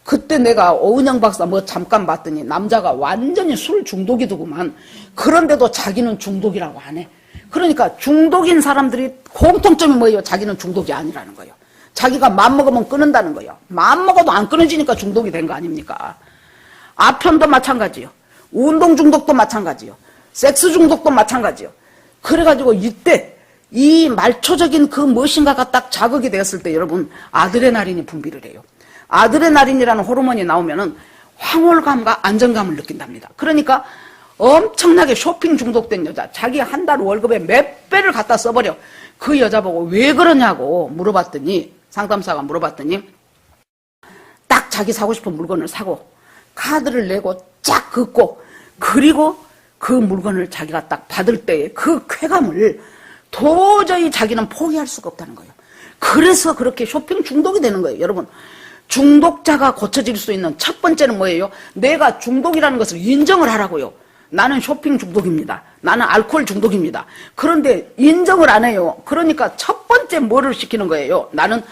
그때 내가 오은영 박사 뭐 잠깐 봤더니 남자가 완전히 술 중독이더구만. 그런데도 자기는 중독이라고 안 해. 그러니까 중독인 사람들이 공통점이 뭐예요? 자기는 중독이 아니라는 거예요. 자기가 마음먹으면 끊는다는 거예요. 마음먹어도 안 끊어지니까 중독이 된 거 아닙니까? 아편도 마찬가지요. 운동 중독도 마찬가지요. 섹스 중독도 마찬가지요. 그래가지고 이때 이 말초적인 그 무엇인가가 딱 자극이 되었을 때 여러분 아드레날린이 분비를 해요. 아드레날린이라는 호르몬이 나오면은 황홀감과 안정감을 느낀답니다. 그러니까 엄청나게 쇼핑 중독된 여자, 자기 한 달 월급에 몇 배를 갖다 써버려. 그 여자 보고 왜 그러냐고 물어봤더니, 상담사가 물어봤더니 딱 자기 사고 싶은 물건을 사고 카드를 내고 쫙 긋고 그리고 그 물건을 자기가 딱 받을 때의 그 쾌감을 도저히 자기는 포기할 수가 없다는 거예요. 그래서 그렇게 쇼핑 중독이 되는 거예요. 여러분, 중독자가 고쳐질 수 있는 첫 번째는 뭐예요? 내가 중독이라는 것을 인정을 하라고요. 나는 쇼핑 중독입니다. 나는 알코올 중독입니다. 그런데 인정을 안 해요. 그러니까 첫 번째 뭐를 시키는 거예요? 나는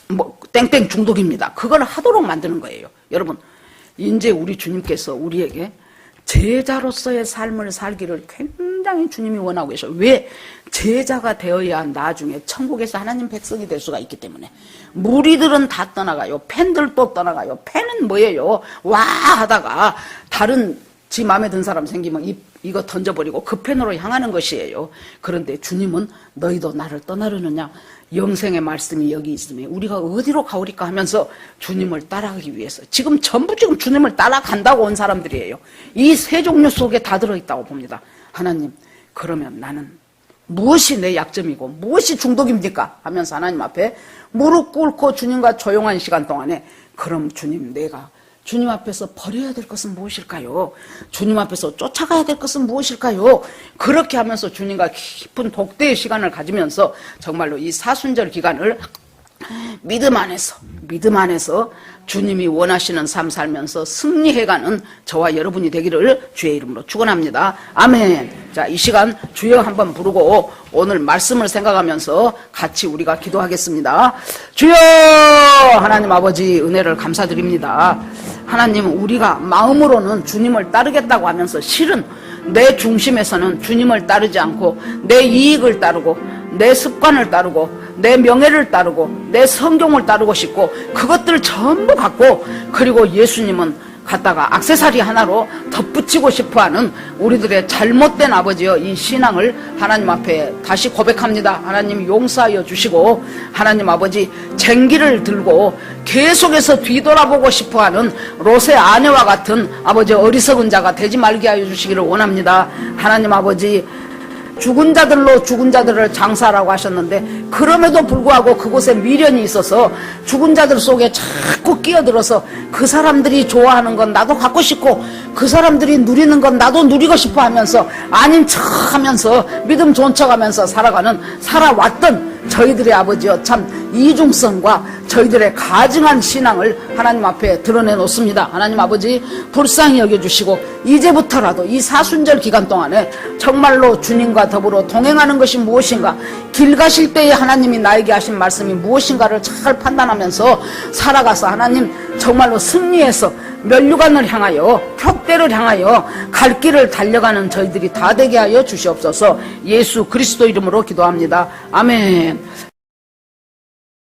뭐 땡땡 중독입니다. 그걸 하도록 만드는 거예요. 여러분, 이제 우리 주님께서 우리에게 제자로서의 삶을 살기를 굉장히 주님이 원하고 계셔. 왜? 제자가 되어야 나중에 천국에서 하나님 백성이 될 수가 있기 때문에. 무리들은 다 떠나가요. 팬들도 떠나가요. 팬은 뭐예요? 와 하다가 다른 지 마음에 든 사람 생기면 이거 던져버리고 그 팬으로 향하는 것이에요. 그런데 주님은 너희도 나를 떠나려느냐? 영생의 말씀이 여기 있으면 우리가 어디로 가오리까 하면서 주님을 따라가기 위해서 지금 전부 주님을 따라간다고 온 사람들이에요. 이 세 종류 속에 다 들어있다고 봅니다. 하나님, 그러면 나는 무엇이 내 약점이고 무엇이 중독입니까? 하면서 하나님 앞에 무릎 꿇고 주님과 조용한 시간 동안에 그럼 주님, 내가 주님 앞에서 버려야 될 것은 무엇일까요? 주님 앞에서 쫓아가야 될 것은 무엇일까요? 그렇게 하면서 주님과 깊은 독대의 시간을 가지면서 정말로 이 사순절 기간을 믿음 안에서 주님이 원하시는 삶 살면서 승리해가는 저와 여러분이 되기를 주의 이름으로 축원합니다. 아멘. 자, 이 시간 주여 한번 부르고 오늘 말씀을 생각하면서 같이 우리가 기도하겠습니다. 주여! 하나님 아버지 은혜를 감사드립니다. 하나님, 우리가 마음으로는 주님을 따르겠다고 하면서 실은 내 중심에서는 주님을 따르지 않고 내 이익을 따르고 내 습관을 따르고 내 명예를 따르고 내 성경을 따르고 싶고 그것들 전부 갖고 그리고 예수님은 갖다가 액세서리 하나로 덧붙이고 싶어하는 우리들의 잘못된 아버지여 이 신앙을 하나님 앞에 다시 고백합니다. 하나님 용서하여 주시고 하나님 아버지 쟁기를 들고 계속해서 뒤돌아보고 싶어하는 롯의 아내와 같은 아버지 어리석은 자가 되지 말게 하여 주시기를 원합니다. 하나님 아버지 죽은 자들로 죽은 자들을 장사하라고 하셨는데 그럼에도 불구하고 그곳에 미련이 있어서 죽은 자들 속에 자꾸 끼어들어서 그 사람들이 좋아하는 건 나도 갖고 싶고 그 사람들이 누리는 건 나도 누리고 싶어 하면서 아닌 척 하면서 믿음 좋은 척 하면서 살아왔던 저희들의 아버지여 참 이중성과 저희들의 가증한 신앙을 하나님 앞에 드러내 놓습니다. 하나님 아버지 불쌍히 여겨주시고 이제부터라도 이 사순절 기간 동안에 정말로 주님과 더불어 동행하는 것이 무엇인가, 길 가실 때에 하나님이 나에게 하신 말씀이 무엇인가를 잘 판단하면서 살아가서 하나님 정말로 승리해서 면류관을 향하여 표대를 향하여 갈 길을 달려가는 저희들이 다 되게 하여 주시옵소서. 예수 그리스도 이름으로 기도합니다. 아멘.